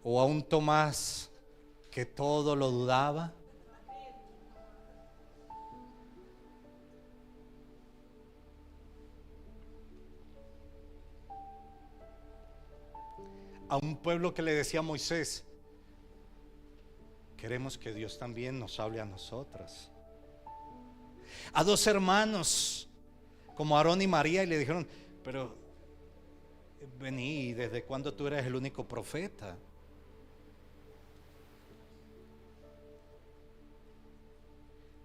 ¿O a un Tomás que todo lo dudaba? A un pueblo que le decía a Moisés: queremos que Dios también nos hable a nosotros. A dos hermanos como Aarón y María, y le dijeron: pero vení, ¿desde cuándo tú eres el único profeta?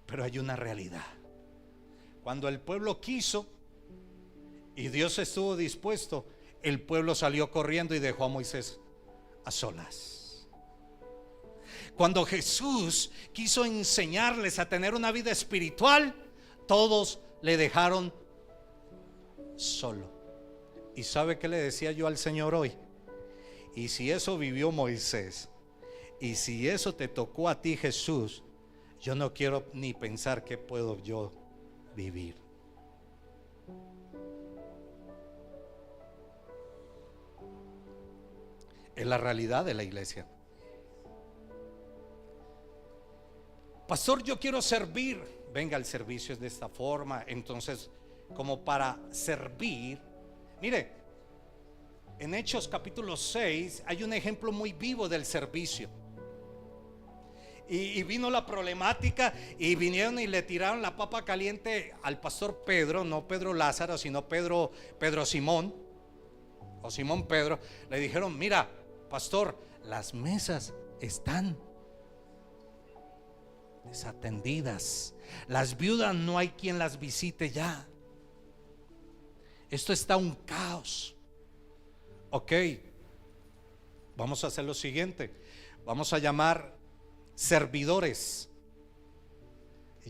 Pero hay una realidad. Cuando el pueblo quiso y Dios estuvo dispuesto, el pueblo salió corriendo y dejó a Moisés a solas. Cuando Jesús quiso enseñarles a tener una vida espiritual, todos le dejaron solo. ¿Y sabe qué le decía yo al Señor hoy? Y si eso vivió Moisés, y si eso te tocó a ti, Jesús, yo no quiero ni pensar qué puedo yo vivir. Es la realidad de la iglesia. Pastor, yo quiero servir. Venga, el servicio es de esta forma. Entonces, como para servir, mire, en Hechos capítulo 6 hay un ejemplo muy vivo del servicio. Y vino la problemática y vinieron y le tiraron la papa caliente al pastor Pedro, no Pedro Lázaro, sino Pedro Simón, o Simón Pedro. Le dijeron: mira, pastor, las mesas están desatendidas, las viudas no hay quien las visite ya, esto está un caos. Ok, vamos a hacer lo siguiente: vamos a llamar servidores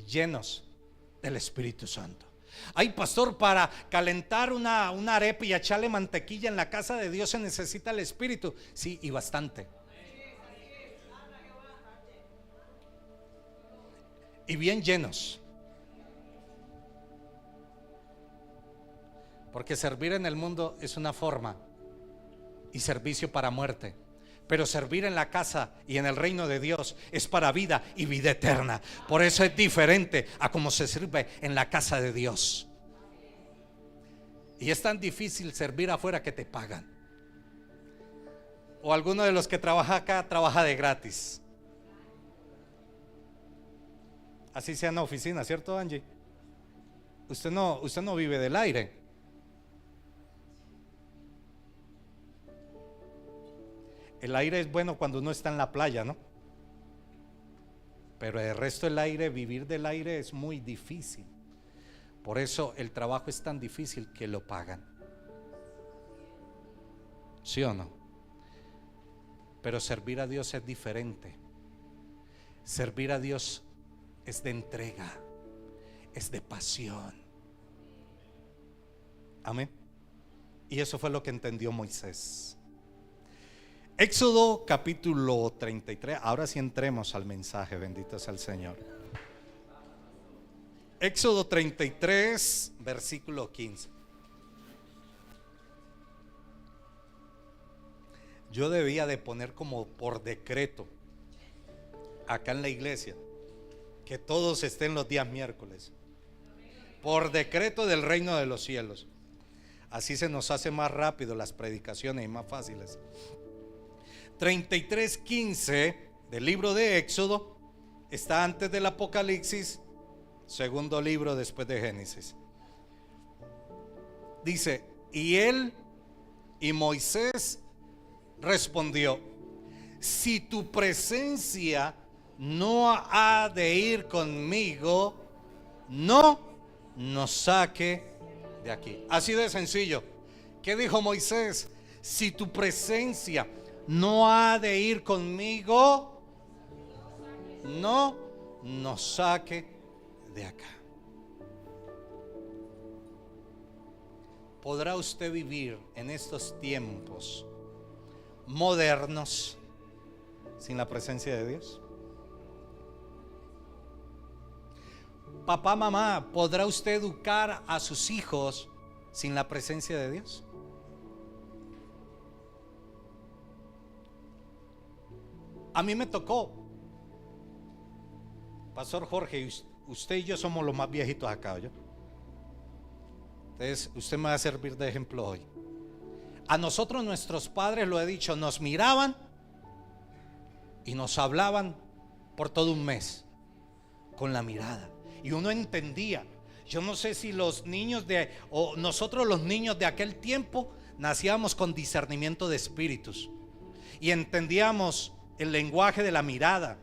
llenos del Espíritu Santo. Ay, pastor, para calentar una arepa y echarle mantequilla en la casa de Dios se necesita el Espíritu. Sí, y bastante. Y bien llenos. Porque servir en el mundo es una forma y servicio para muerte. Pero servir en la casa y en el reino de Dios es para vida y vida eterna. Por eso es diferente a cómo se sirve en la casa de Dios. Y es tan difícil servir afuera que te pagan. O alguno de los que trabaja acá trabaja de gratis. Así sea en la oficina, ¿cierto, Angie? Usted no vive del aire. El aire es bueno cuando uno está en la playa, ¿no? Pero el resto del aire, vivir del aire es muy difícil. Por eso el trabajo es tan difícil que lo pagan. ¿Sí o no? Pero servir a Dios es diferente. Servir a Dios es de entrega, es de pasión. Amén. Y eso fue lo que entendió Moisés. Éxodo capítulo 33. Ahora sí entremos al mensaje. Bendito sea el Señor. Éxodo 33 versículo 15. Yo debía de poner como por decreto acá en la iglesia que todos estén los días miércoles, por decreto del reino de los cielos. Así se nos hace más rápido las predicaciones y más fáciles. 33:15 del libro de Éxodo está antes del Apocalipsis, segundo libro después de Génesis. Dice: y él y Moisés respondió: si tu presencia no ha de ir conmigo, no nos saque de aquí. Así de sencillo. ¿Qué dijo Moisés? Si tu presencia no ha de ir conmigo, no nos saque de acá. podrá usted vivir en estos tiempos modernos sin la presencia de Dios? Papá, mamá, ¿podrá usted educar a sus hijos sin la presencia de Dios? A mí me tocó, Pastor Jorge, usted y yo somos los más viejitos acá, ¿yo? Entonces usted me va a servir de ejemplo hoy. A nosotros nuestros padres, lo he dicho, nos miraban y nos hablaban por todo un mes con la mirada, y uno entendía. Yo no sé si los niños o nosotros los niños de aquel tiempo nacíamos con discernimiento de espíritus y entendíamos el lenguaje de la mirada.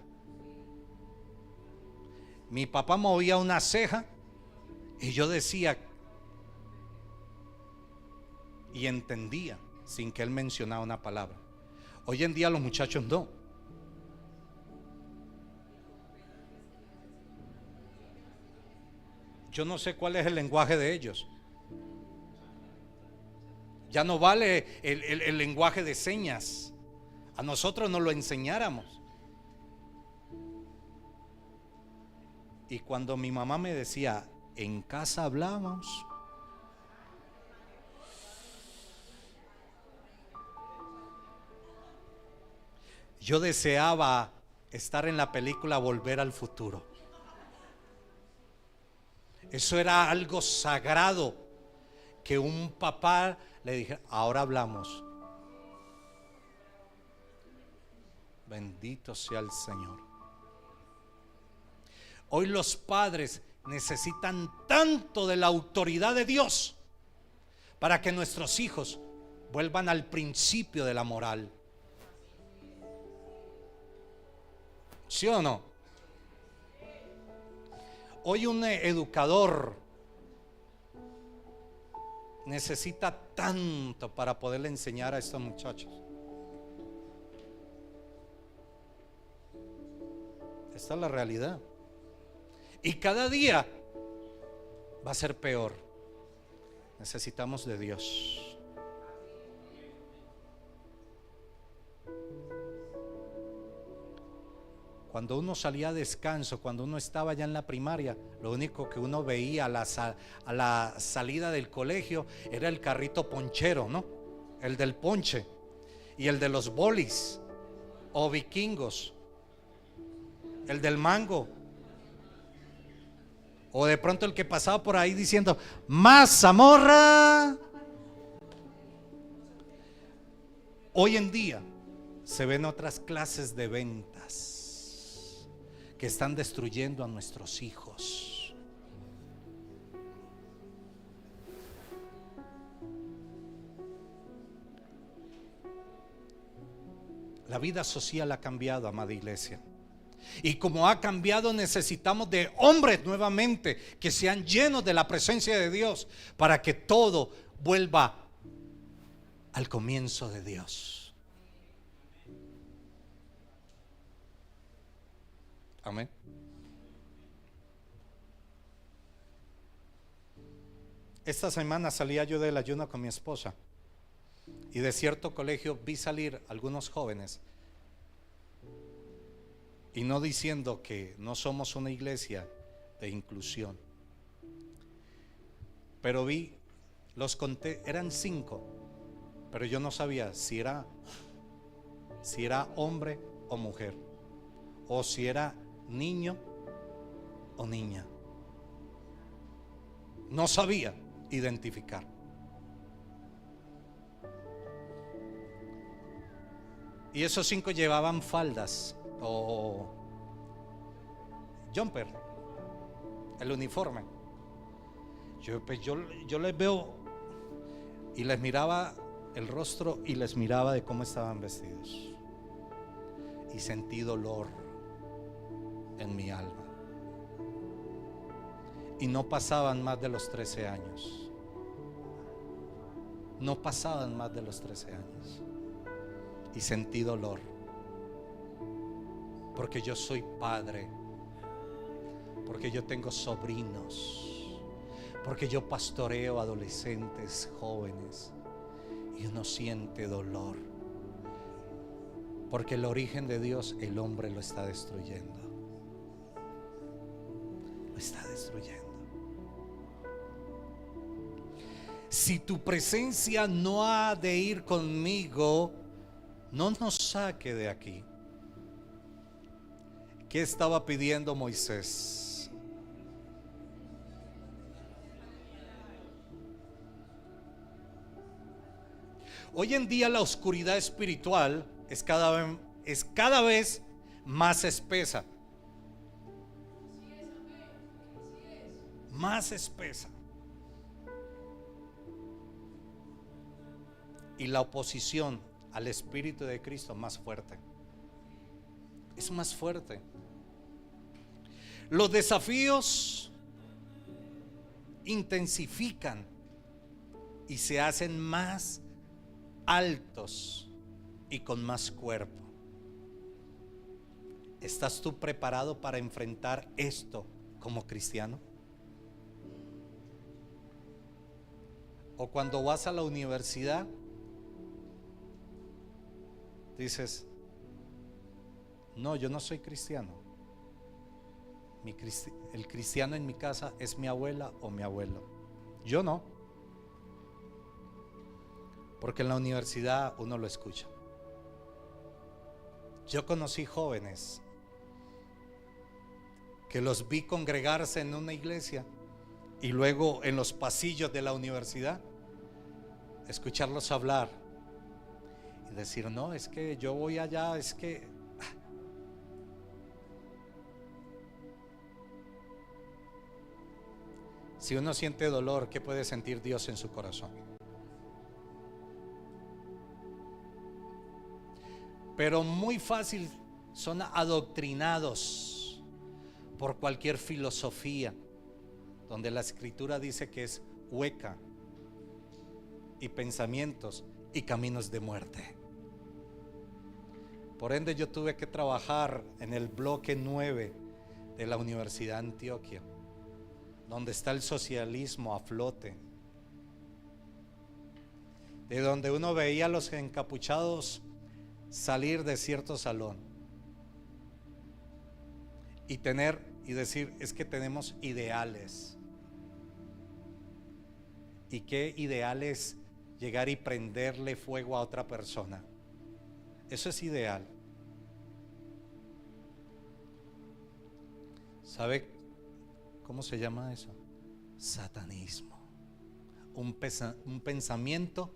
Mi papá movía una ceja y yo decía y entendía sin que él mencionara una palabra. Hoy en día los muchachos no. Yo no sé cuál es el lenguaje de ellos. Ya no vale el lenguaje de señas. A nosotros nos lo enseñáramos. Y cuando mi mamá me decía, en casa hablamos, yo deseaba estar en la película Volver al Futuro. Eso era algo sagrado, que un papá le dijera, ahora hablamos. Bendito sea el Señor. Hoy los padres necesitan tanto de la autoridad de Dios para que nuestros hijos vuelvan al principio de la moral. ¿Sí o no? Hoy un educador necesita tanto para poderle enseñar a estos muchachos. Esta es la realidad. Y cada día va a ser peor. Necesitamos de Dios. Cuando uno salía a descanso, cuando uno estaba ya en la primaria, lo único que uno veía a la salida del colegio era el carrito ponchero, ¿no? El del ponche y el de los bolis o vikingos, el del mango, o de pronto el que pasaba por ahí diciendo mazamorra. Hoy en día se ven otras clases de ventas que están destruyendo a nuestros hijos. La vida social ha cambiado, amada iglesia. Y como ha cambiado, necesitamos de hombres nuevamente que sean llenos de la presencia de Dios para que todo vuelva al comienzo de Dios. Amén. Esta semana salía yo del ayuno con mi esposa y de cierto colegio vi salir algunos jóvenes, y no diciendo que no somos una iglesia de inclusión, pero vi, los conté, eran 5, pero yo no sabía si era hombre o mujer, o si era niño o niña. No sabía identificar. Y esos 5 llevaban faldas o jumper, el uniforme. Yo les veo y les miraba el rostro y les miraba de cómo estaban vestidos, y sentí dolor en mi alma. Y no pasaban más de los 13 años. No pasaban más de los 13 años. Y sentí dolor, porque yo soy padre, porque yo tengo sobrinos, Porque yo pastoreo adolescentes, jóvenes, y uno siente dolor. Porque el origen de Dios, el hombre lo está destruyendo. Lo está destruyendo. Si tu presencia no ha de ir conmigo, no nos saque de aquí. ¿Qué estaba pidiendo Moisés? Hoy en día la oscuridad espiritual es cada vez más espesa. Más espesa. Y la oposición al Espíritu de Cristo más fuerte. Es más fuerte. Los desafíos intensifican y se hacen más altos y con más cuerpo. ¿Estás tú preparado para enfrentar esto como cristiano? O cuando vas a la universidad dices: no, yo no soy cristiano. El cristiano en mi casa es mi abuela o mi abuelo. Yo no. Porque en la universidad uno lo escucha. Yo conocí jóvenes que los vi congregarse en una iglesia y luego en los pasillos de la universidad escucharlos hablar y decir: no, es que yo voy allá, es que... Si uno siente dolor, ¿qué puede sentir Dios en su corazón? Pero muy fácil son adoctrinados por cualquier filosofía donde la escritura dice que es hueca, y pensamientos y caminos de muerte. Por ende, yo tuve que trabajar en el bloque 9 de la Universidad de Antioquia, donde está el socialismo a flote, de donde uno veía a los encapuchados salir de cierto salón y decir: es que tenemos ideales. ¿Y qué ideales? Llegar y prenderle fuego a otra persona. Eso es ideal. ¿Sabe cómo se llama eso? Satanismo. Un pensamiento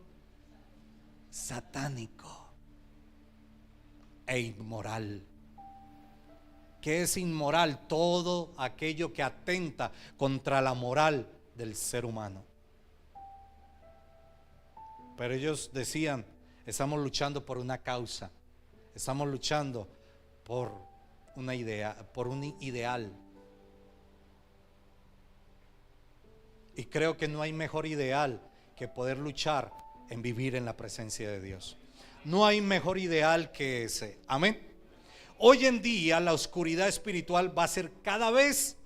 satánico e inmoral. ¿Qué es inmoral? Todo aquello que atenta contra la moral del ser humano. Pero ellos decían: estamos luchando por una causa, estamos luchando por una idea, por un ideal. Y creo que no hay mejor ideal que poder luchar en vivir en la presencia de Dios. No hay mejor ideal que ese. Amén. Hoy en día la oscuridad espiritual va a ser cada vez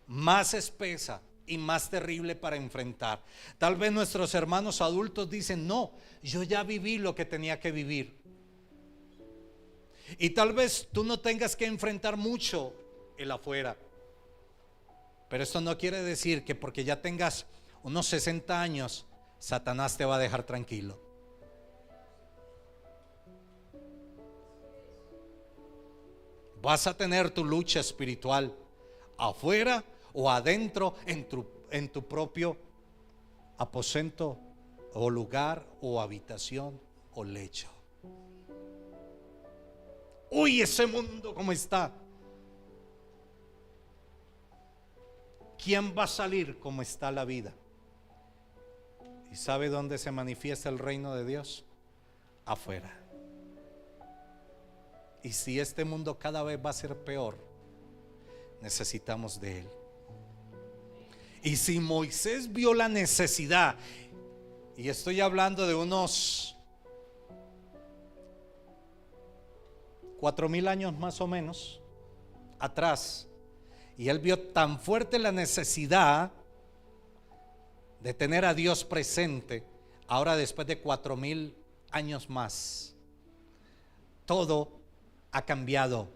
más espesa y más terrible para enfrentar. Tal vez nuestros hermanos adultos dicen: no, yo ya viví lo que tenía que vivir. Y tal vez tú no tengas que enfrentar mucho el afuera. Pero esto no quiere decir que porque ya tengas unos 60 años, Satanás te va a dejar tranquilo. Vas a tener tu lucha espiritual afuera o adentro en tu propio aposento o lugar o habitación o lecho. Uy, ese mundo cómo está. ¿Quién va a salir como está la vida? ¿Y sabe dónde se manifiesta el reino de Dios? Afuera. Y si este mundo cada vez va a ser peor, necesitamos de Él. Y si Moisés vio la necesidad, y estoy hablando de unos 4,000 años más o menos atrás, y él vio tan fuerte la necesidad de tener a Dios presente, ahora después de 4000 años más, todo ha cambiado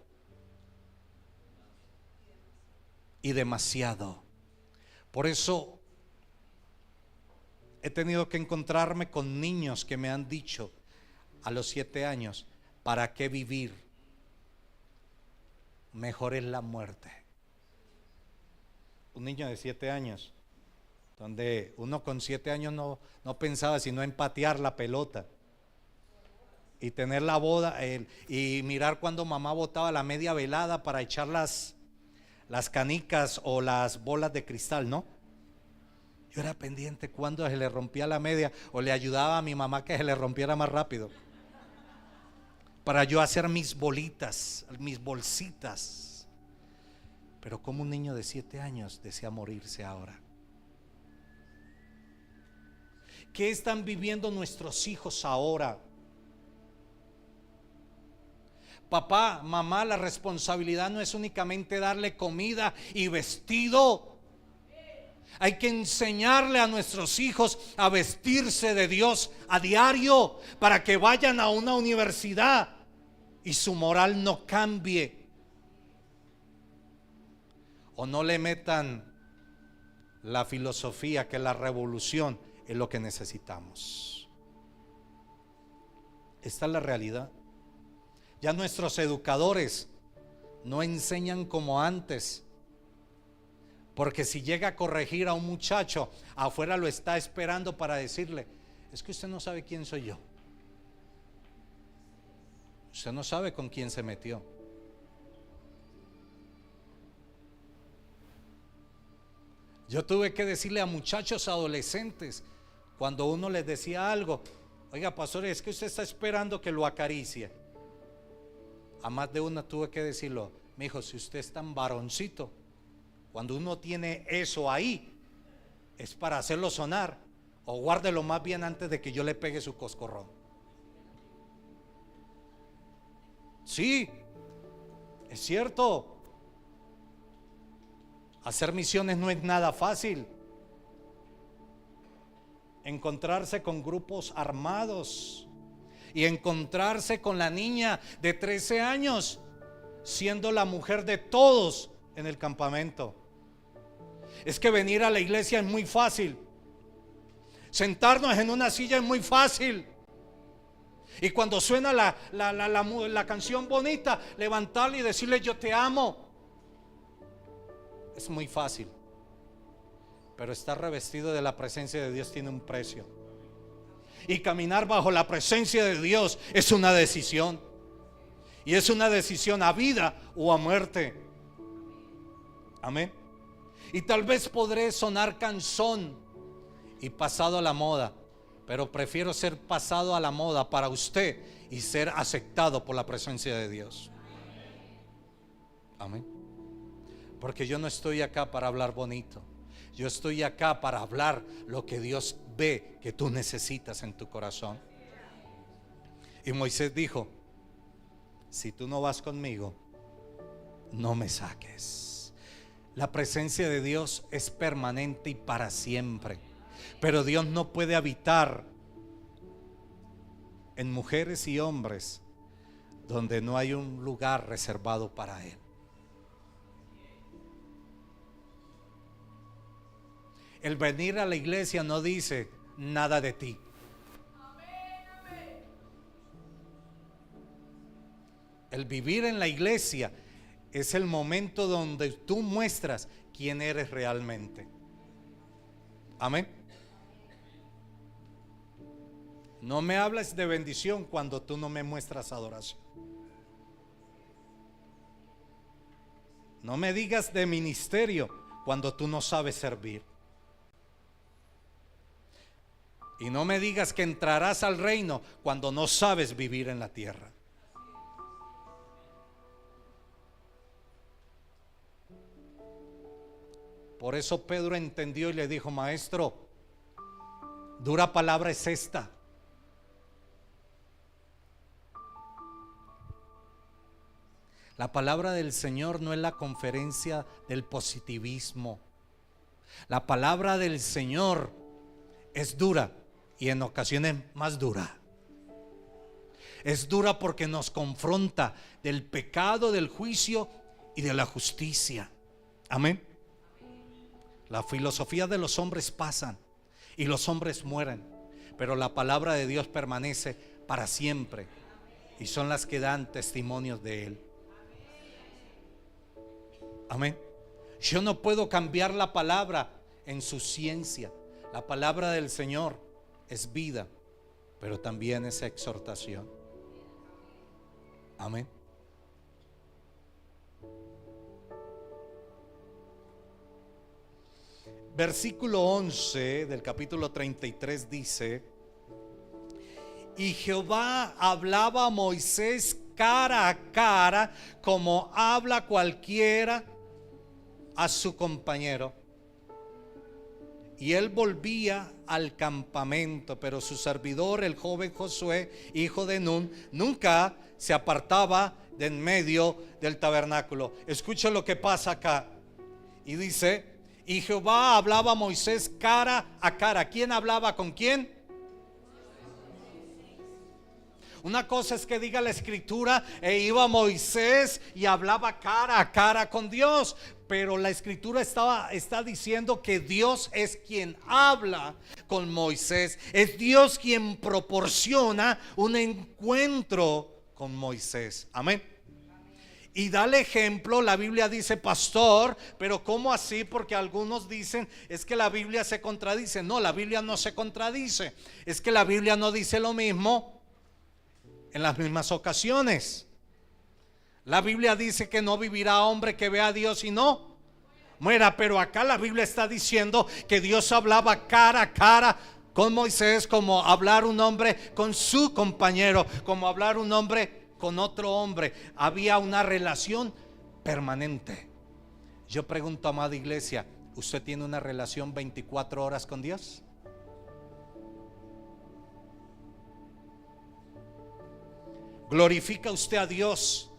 y demasiado. Por eso he tenido que encontrarme con niños que me han dicho a los 7 años: ¿para qué vivir? Mejor es la muerte. Un niño de 7 años, donde uno con 7 años no pensaba sino en patear la pelota y tener la boda y mirar cuando mamá botaba la media velada para echar las canicas o las bolas de cristal, ¿no? Yo era pendiente cuando se le rompía la media, o le ayudaba a mi mamá que se le rompiera más rápido, para yo hacer mis bolitas, mis bolsitas. Pero como un niño de 7 años desea morirse ahora. ¿Qué están viviendo nuestros hijos ahora? Papá, mamá, la responsabilidad no es únicamente darle comida y vestido. Hay que enseñarle a nuestros hijos a vestirse de Dios a diario, para que vayan a una universidad y su moral no cambie, o no le metan la filosofía que la revolución es lo que necesitamos. Esta es la realidad. Ya nuestros educadores no enseñan como antes, porque si llega a corregir a un muchacho, afuera lo está esperando para decirle: es que usted no sabe quién soy yo, usted no sabe con quién se metió. Yo tuve que decirle a muchachos adolescentes, cuando uno les decía algo: oiga, pastor, es que usted está esperando que lo acaricie. A más de una tuve que decirlo: mi hijo, si usted es tan varoncito, cuando uno tiene eso ahí, es para hacerlo sonar, o guárdelo más bien antes de que yo le pegue su coscorrón. Sí, es cierto. Hacer misiones no es nada fácil. Encontrarse con grupos armados y encontrarse con la niña de 13 años siendo la mujer de todos en el campamento. Es que venir a la iglesia es muy fácil, sentarnos en una silla es muy fácil, y cuando suena la canción bonita, levantarle y decirle: yo te amo, es muy fácil. Pero estar revestido de la presencia de Dios tiene un precio, y caminar bajo la presencia de Dios es una decisión, y es una decisión a vida o a muerte. Amén. Y tal vez podré sonar cansón y pasado a la moda, pero prefiero ser pasado a la moda para usted y ser aceptado por la presencia de Dios. Amén. Porque yo no estoy acá para hablar bonito, yo estoy acá para hablar lo que Dios ve que tú necesitas en tu corazón. Y Moisés dijo: si tú no vas conmigo, no me saques. La presencia de Dios es permanente y para siempre, pero Dios no puede habitar en mujeres y hombres donde no hay un lugar reservado para Él. El venir a la iglesia no dice nada de ti. El vivir en la iglesia es el momento donde tú muestras quién eres realmente. Amén. No me hables de bendición cuando tú no me muestras adoración. No me digas de ministerio cuando tú no sabes servir. Y no me digas que entrarás al reino cuando no sabes vivir en la tierra. Por eso Pedro entendió y le dijo: maestro, dura palabra es esta. La palabra del Señor no es la conferencia del positivismo. La palabra del Señor es dura y en ocasiones más dura. Es dura porque nos confronta del pecado, del juicio y de la justicia. Amén. La filosofía de los hombres pasan y los hombres mueren, pero la palabra de Dios permanece para siempre y son las que dan testimonios de Él. Amén. Yo no puedo cambiar la palabra en su ciencia. La palabra del Señor es vida, pero también es exhortación. Amén. Versículo 11 del capítulo 33 dice: y Jehová hablaba a Moisés cara a cara, como habla cualquiera a su compañero. Y él volvía al campamento, pero su servidor, el joven Josué, hijo de Nun, nunca se apartaba de en medio del tabernáculo. Escucha lo que pasa acá. Y dice: y Jehová hablaba a Moisés cara a cara. ¿Quién hablaba con quién? Una cosa es que diga la escritura: e iba Moisés y hablaba cara a cara con Dios. Pero la escritura está diciendo que Dios es quien habla con Moisés. Es Dios quien proporciona un encuentro con Moisés. Amén. Y da el ejemplo. La Biblia dice: pastor, pero ¿cómo así? Porque algunos dicen es que la Biblia se contradice. No, la Biblia no se contradice. Es que la Biblia no dice lo mismo en las mismas ocasiones. La Biblia dice que no vivirá hombre que vea a Dios y no muera. Pero acá la Biblia está diciendo que Dios hablaba cara a cara con Moisés, como hablar un hombre con su compañero, como hablar un hombre con otro hombre. Había una relación permanente. Yo pregunto, amada iglesia, ¿usted tiene una relación 24 horas con Dios? ¿Glorifica usted a Dios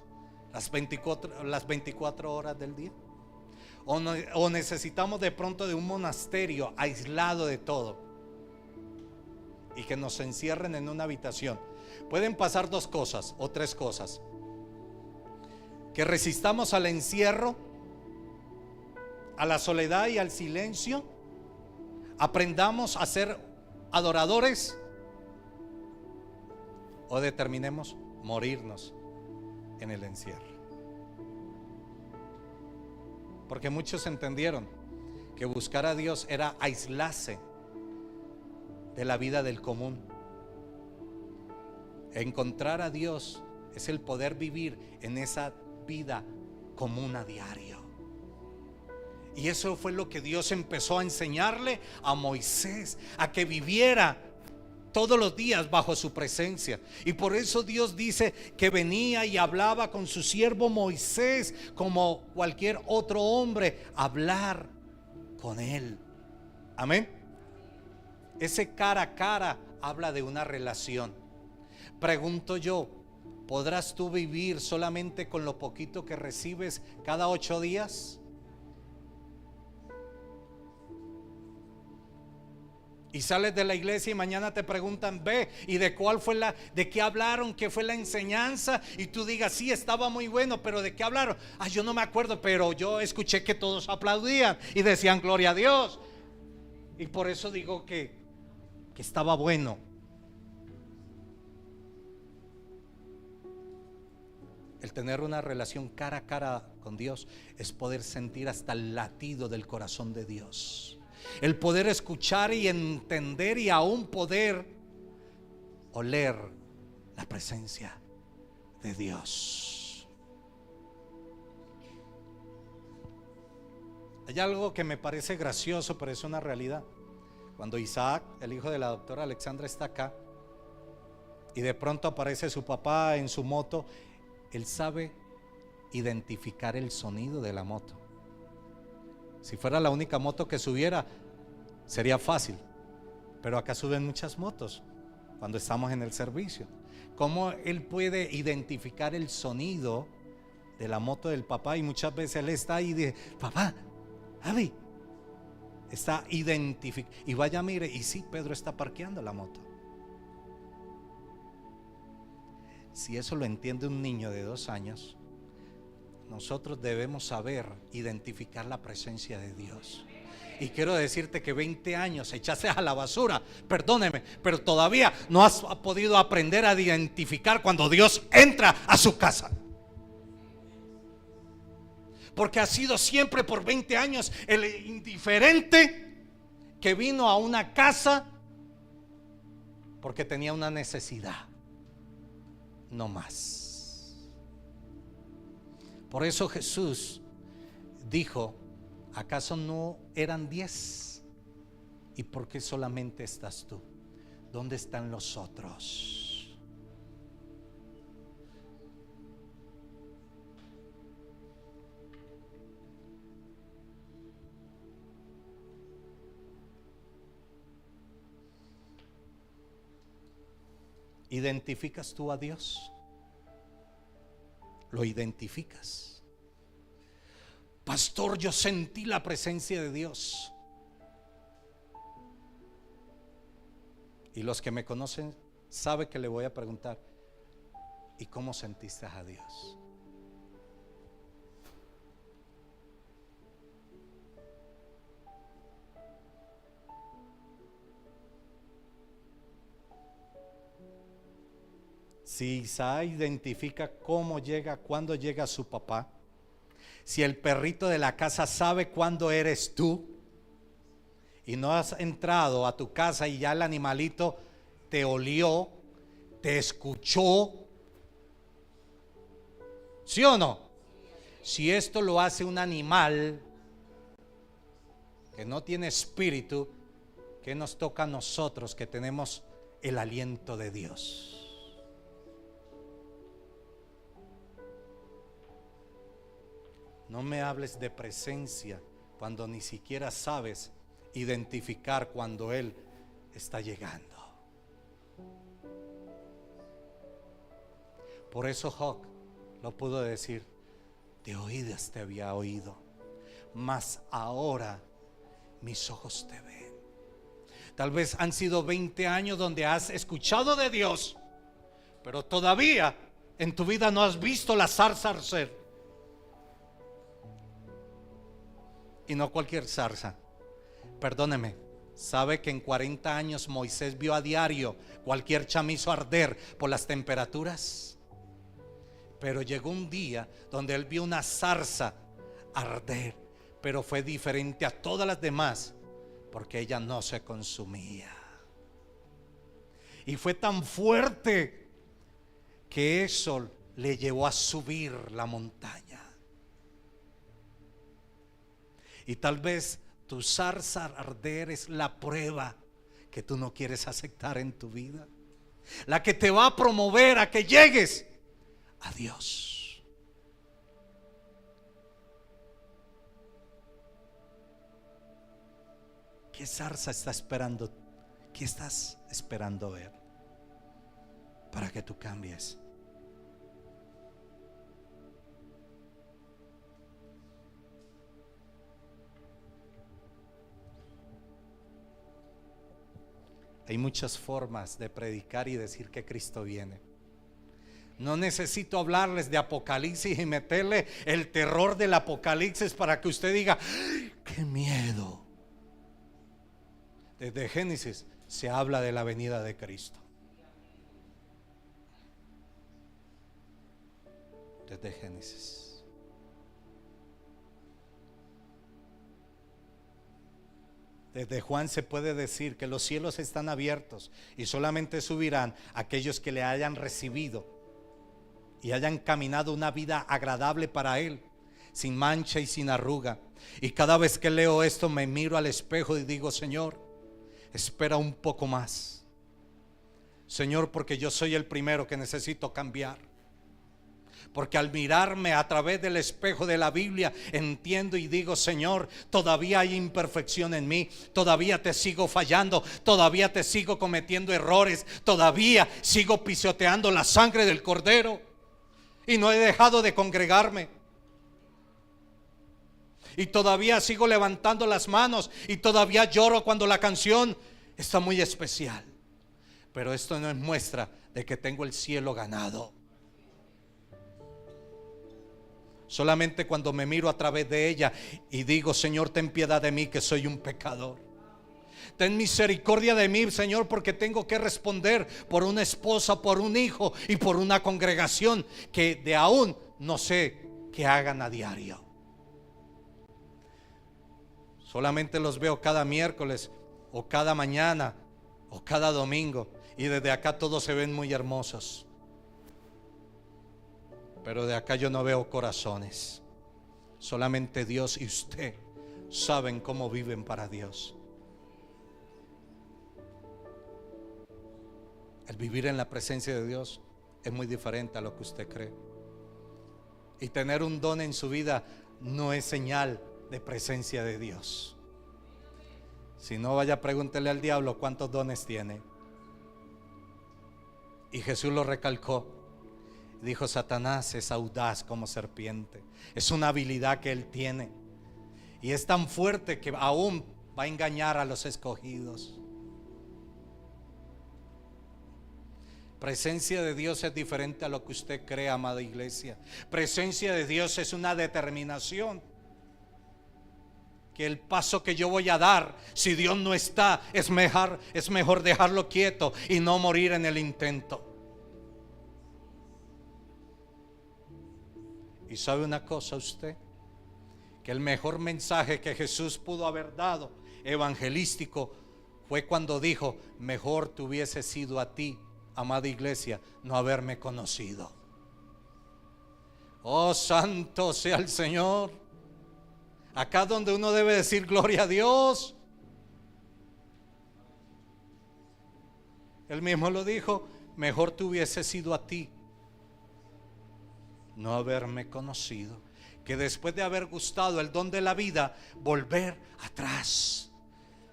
las 24 horas del día? ¿O necesitamos de pronto de un monasterio aislado de todo y que nos encierren en una habitación? Pueden pasar dos cosas o tres cosas: que resistamos al encierro, a la soledad y al silencio, aprendamos a ser adoradores, o determinemos morirnos en el encierro. Porque muchos entendieron que buscar a Dios era aislarse de la vida del común. Encontrar a Dios es el poder vivir en esa vida común a diario. Y eso fue lo que Dios empezó a enseñarle a Moisés, a que viviera todos los días bajo su presencia. Y por eso Dios dice que venía y hablaba con su siervo Moisés como cualquier otro hombre, hablar con él. Amén. Ese cara a cara habla de una relación. Pregunto yo, ¿podrás tú vivir solamente con lo poquito que recibes cada 8 días? Y sales de la iglesia y mañana te preguntan: ve, ¿y de qué hablaron? ¿Qué fue la enseñanza? Y tú digas: sí, estaba muy bueno, pero ¿de qué hablaron? Yo no me acuerdo, pero yo escuché que todos aplaudían y decían gloria a Dios. Y por eso digo que estaba bueno. El tener una relación cara a cara con Dios es poder sentir hasta el latido del corazón de Dios. El poder escuchar y entender y aún poder oler la presencia de Dios. Hay algo que me parece gracioso, pero es una realidad. Cuando Isaac, el hijo de la doctora Alexandra, está acá y de pronto aparece su papá en su moto, él sabe identificar el sonido de la moto. Si fuera la única moto que subiera, sería fácil, pero acá suben muchas motos cuando estamos en el servicio. ¿Cómo él puede identificar el sonido de la moto del papá? Y muchas veces él está ahí y dice: papá, Javi, Está identificado. Y vaya, mire, y sí, Pedro está parqueando la moto. Si eso lo entiende un niño de 2 años, nosotros debemos saber identificar la presencia de Dios. Y quiero decirte que 20 años echaste a la basura, perdóneme, pero todavía no has podido aprender a identificar cuando Dios entra a su casa. Porque ha sido siempre por 20 años el indiferente que vino a una casa porque tenía una necesidad, no más. Por eso Jesús dijo: ¿acaso no eran 10? ¿Y por qué solamente estás tú? ¿Dónde están los otros? ¿Identificas tú a Dios? ¿Lo identificas? Pastor, yo sentí la presencia de Dios. Y los que me conocen saben que le voy a preguntar: ¿y cómo sentiste a Dios? Si Isaac identifica cómo llega, cuándo llega su papá, si el perrito de la casa sabe cuándo eres tú, y no has entrado a tu casa y ya el animalito te olió, te escuchó, ¿sí o no? Si esto lo hace un animal que no tiene espíritu, ¿qué nos toca a nosotros que tenemos el aliento de Dios? No me hables de presencia cuando ni siquiera sabes identificar cuando Él está llegando. Por eso Job lo pudo decir: de oídas te había oído, mas ahora mis ojos te ven. Tal vez han sido 20 años donde has escuchado de Dios, pero todavía en tu vida no has visto la zarza arder. Y no cualquier zarza. Perdóneme, ¿sabe que en 40 años Moisés vio a diario cualquier chamizo arder por las temperaturas? Pero llegó un día donde él vio una zarza arder, pero fue diferente a todas las demás porque ella no se consumía. Y fue tan fuerte que eso le llevó a subir la montaña. Y tal vez tu zarza arder es la prueba que tú no quieres aceptar en tu vida, la que te va a promover a que llegues a Dios. ¿Qué zarza está esperando? ¿Qué estás esperando ver para que tú cambies? Hay muchas formas de predicar y decir que Cristo viene. No necesito hablarles de Apocalipsis y meterle el terror del Apocalipsis para que usted diga: ¡qué miedo! Desde Génesis se habla de la venida de Cristo. Desde Génesis. Desde Juan se puede decir que los cielos están abiertos y solamente subirán aquellos que le hayan recibido y hayan caminado una vida agradable para Él, sin mancha y sin arruga. Y cada vez que leo esto me miro al espejo y digo: Señor, espera un poco más, Señor, porque yo soy el primero que necesito cambiar. Porque al mirarme a través del espejo de la Biblia entiendo y digo: Señor, todavía hay imperfección en mí, todavía te sigo fallando, todavía te sigo cometiendo errores, todavía sigo pisoteando la sangre del Cordero y no he dejado de congregarme. y todavía sigo levantando las manos y todavía lloro cuando la canción está muy especial. Pero esto no es muestra de que tengo el cielo ganado. Solamente cuando me miro a través de ella y digo: Señor, ten piedad de mí, que soy un pecador. Ten misericordia de mí, Señor, porque tengo que responder por una esposa, por un hijo y por una congregación que de aún no sé qué hagan a diario. Solamente los veo cada miércoles o cada mañana o cada domingo, y desde acá todos se ven muy hermosos. Pero de acá yo no veo corazones. Solamente Dios y usted saben cómo viven para Dios. El vivir en la presencia de Dios es muy diferente a lo que usted cree. Y tener un don en su vida no es señal de presencia de Dios. Si no, vaya, pregúntele al diablo cuántos dones tiene. Y Jesús lo recalcó. Dijo: Satanás es audaz como serpiente. Es una habilidad que él tiene, y es tan fuerte que aún va a engañar a los escogidos. Presencia de Dios es diferente a lo que usted cree, amada iglesia. Presencia de Dios es una determinación. Que el paso que yo voy a dar, si Dios no está, es mejor dejarlo quieto y no morir en el intento. Y sabe una cosa usted, que el mejor mensaje que Jesús pudo haber dado, evangelístico, fue cuando dijo: mejor te hubiese sido a ti, amada iglesia, no haberme conocido. Oh, santo sea el Señor. Acá donde uno debe decir gloria a Dios. Él mismo lo dijo: mejor te hubiese sido a ti no haberme conocido, que después de haber gustado el don de la vida, volver atrás.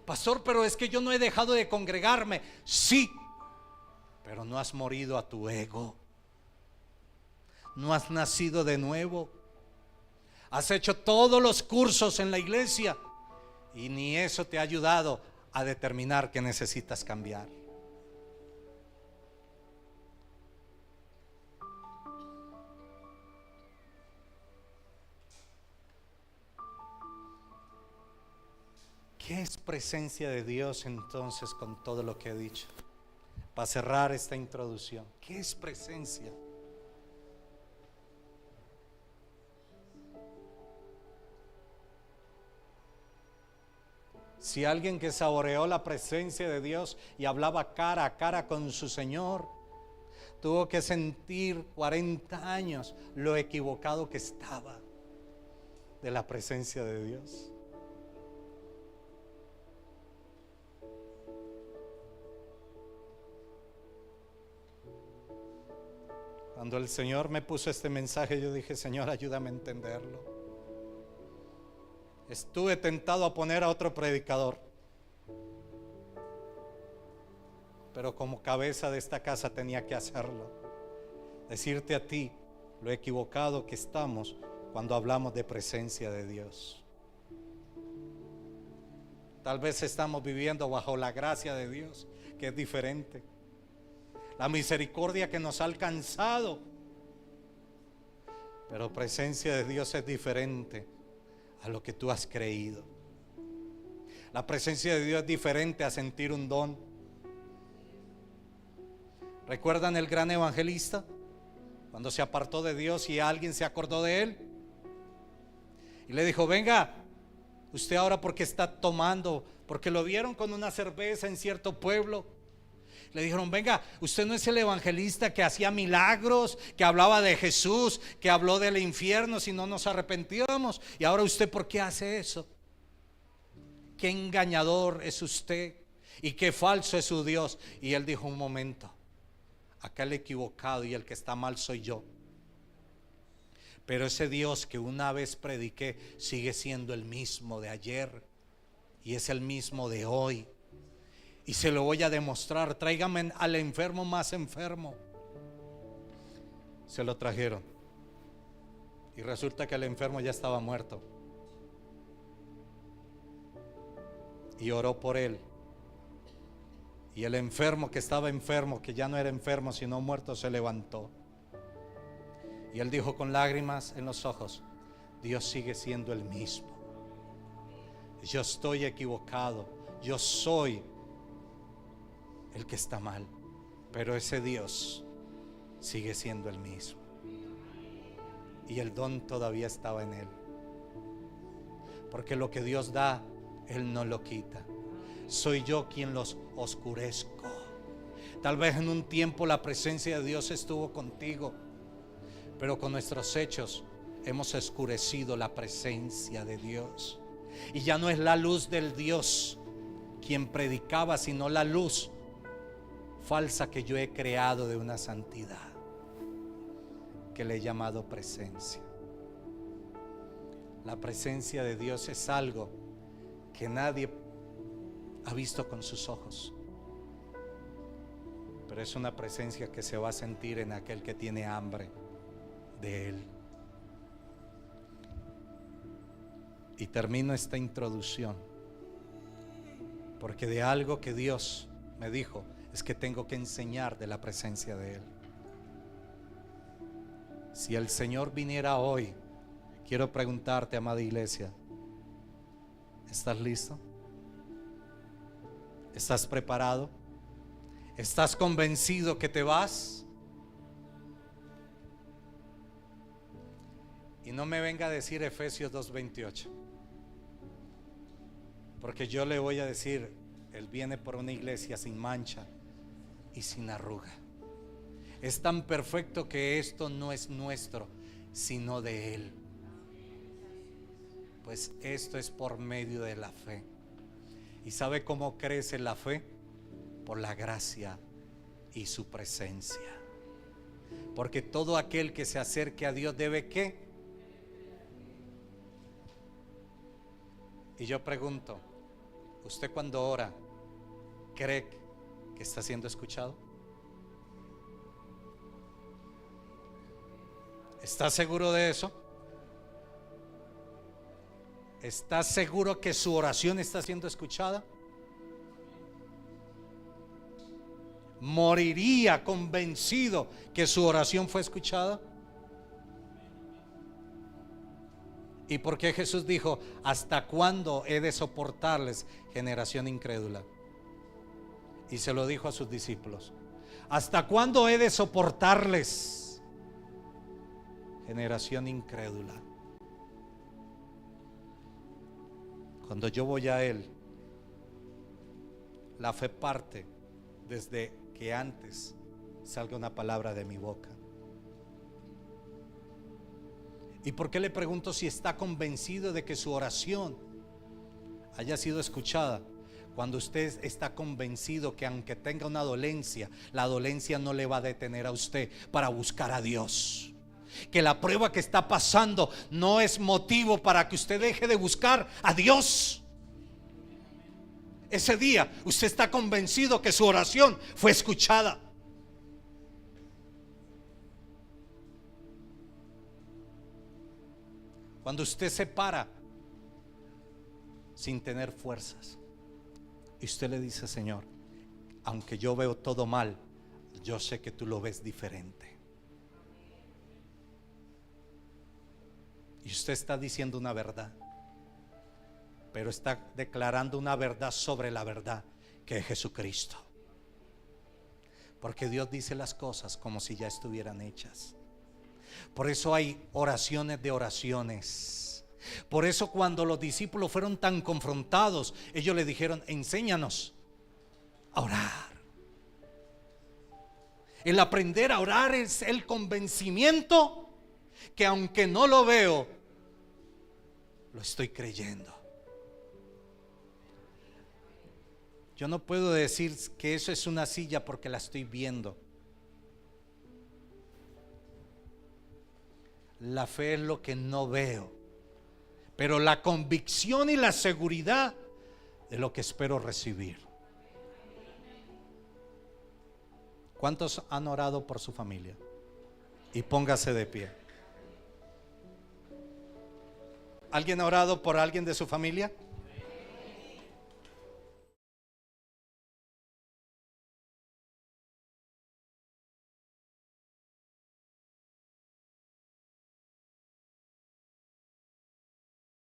Pastor, pero es que yo no he dejado de congregarme. Sí, pero no has morido a tu ego. No has nacido de nuevo. Has hecho todos los cursos en la iglesia y ni eso te ha ayudado a determinar que necesitas cambiar. ¿Qué es presencia de Dios entonces con todo lo que he dicho? Para cerrar esta introducción, ¿qué es presencia? Si alguien que saboreó la presencia de Dios y hablaba cara a cara con su Señor, tuvo que sentir 40 años lo equivocado que estaba de la presencia de Dios. Cuando el Señor me puso este mensaje, yo dije: Señor, ayúdame a entenderlo. Estuve tentado a poner a otro predicador, pero como cabeza de esta casa tenía que hacerlo. Decirte a ti lo equivocado que estamos cuando hablamos de presencia de Dios. Tal vez estamos viviendo bajo la gracia de Dios, que es diferente. La misericordia que nos ha alcanzado. Pero presencia de Dios es diferente a lo que tú has creído. La presencia de Dios es diferente a sentir un don. ¿Recuerdan el gran evangelista? Cuando se apartó de Dios y alguien se acordó de él y le dijo: venga, usted ahora porque está tomando, porque lo vieron con una cerveza en cierto pueblo. Le dijeron: venga, usted no es el evangelista que hacía milagros, que hablaba de Jesús, que habló del infierno si no nos arrepentíamos, y ahora usted ¿por qué hace eso? Qué engañador es usted y qué falso es su Dios. Y él dijo: un momento, acá el equivocado y el que está mal soy yo. Pero ese Dios que una vez prediqué sigue siendo el mismo de ayer y es el mismo de hoy. Y se lo voy a demostrar. Tráigame al enfermo más enfermo. Se lo trajeron. Y resulta que el enfermo ya estaba muerto. y oró por él. Y el enfermo que estaba enfermo, que ya no era enfermo sino muerto, se levantó. Y él dijo con lágrimas en los ojos: Dios sigue siendo el mismo. Yo estoy equivocado, yo soy el que está mal, pero ese Dios sigue siendo el mismo. Y el don todavía estaba en él. Porque lo que Dios da, Él no lo quita. Soy yo quien los oscurezco. Tal vez en un tiempo la presencia de Dios estuvo contigo, pero con nuestros hechos hemos oscurecido la presencia de Dios. Y ya no es la luz del Dios quien predicaba, sino la luz falsa que yo he creado de una santidad que le he llamado presencia. La presencia de Dios es algo que nadie ha visto con sus ojos, pero es una presencia que se va a sentir en aquel que tiene hambre de Él. Y termino esta introducción porque de algo que Dios me dijo es que tengo que enseñar de la presencia de Él. Si el Señor viniera hoy, quiero preguntarte, amada iglesia, ¿estás listo? ¿Estás preparado? ¿Estás convencido que te vas? Y no me venga a decir Efesios 2:28, porque yo le voy a decir: Él viene por una iglesia sin mancha y sin arruga. Es tan perfecto que esto no es nuestro, sino de Él. Pues esto es por medio de la fe. ¿Y sabe cómo crece la fe? Por la gracia y su presencia. Porque todo aquel que se acerque a Dios debe ¿qué? Y yo pregunto, ¿usted cuando ora cree que está siendo escuchado? ¿Está seguro de eso? ¿Está seguro que su oración está siendo escuchada? ¿Moriría convencido que su oración fue escuchada? ¿Y por qué Jesús dijo: ¿hasta cuándo he de soportarles, generación incrédula? Y se lo dijo a sus discípulos: ¿hasta cuándo he de soportarles, generación incrédula? Cuando yo voy a Él, la fe parte desde que antes salga una palabra de mi boca. ¿Y por qué le pregunto si está convencido de que su oración haya sido escuchada? Cuando usted está convencido que aunque tenga una dolencia, la dolencia no le va a detener a usted para buscar a Dios. Que la prueba que está pasando no es motivo para que usted deje de buscar a Dios. Ese día usted está convencido que su oración fue escuchada. Cuando usted se para sin tener fuerzas y usted le dice: Señor, aunque yo veo todo mal, yo sé que tú lo ves diferente. Y usted está diciendo una verdad, pero está declarando una verdad sobre la verdad, que es Jesucristo. Porque Dios dice las cosas como si ya estuvieran hechas. Por eso hay oraciones de oraciones. Por eso cuando los discípulos fueron tan confrontados, ellos le dijeron: enséñanos a orar. El aprender a orar es el convencimiento que aunque no lo veo, lo estoy creyendo. Yo no puedo decir que eso es una silla porque la estoy viendo. La fe es lo que no veo, pero la convicción y la seguridad de lo que espero recibir. ¿Cuántos han orado por su familia? Y póngase de pie. ¿Alguien ha orado por alguien de su familia?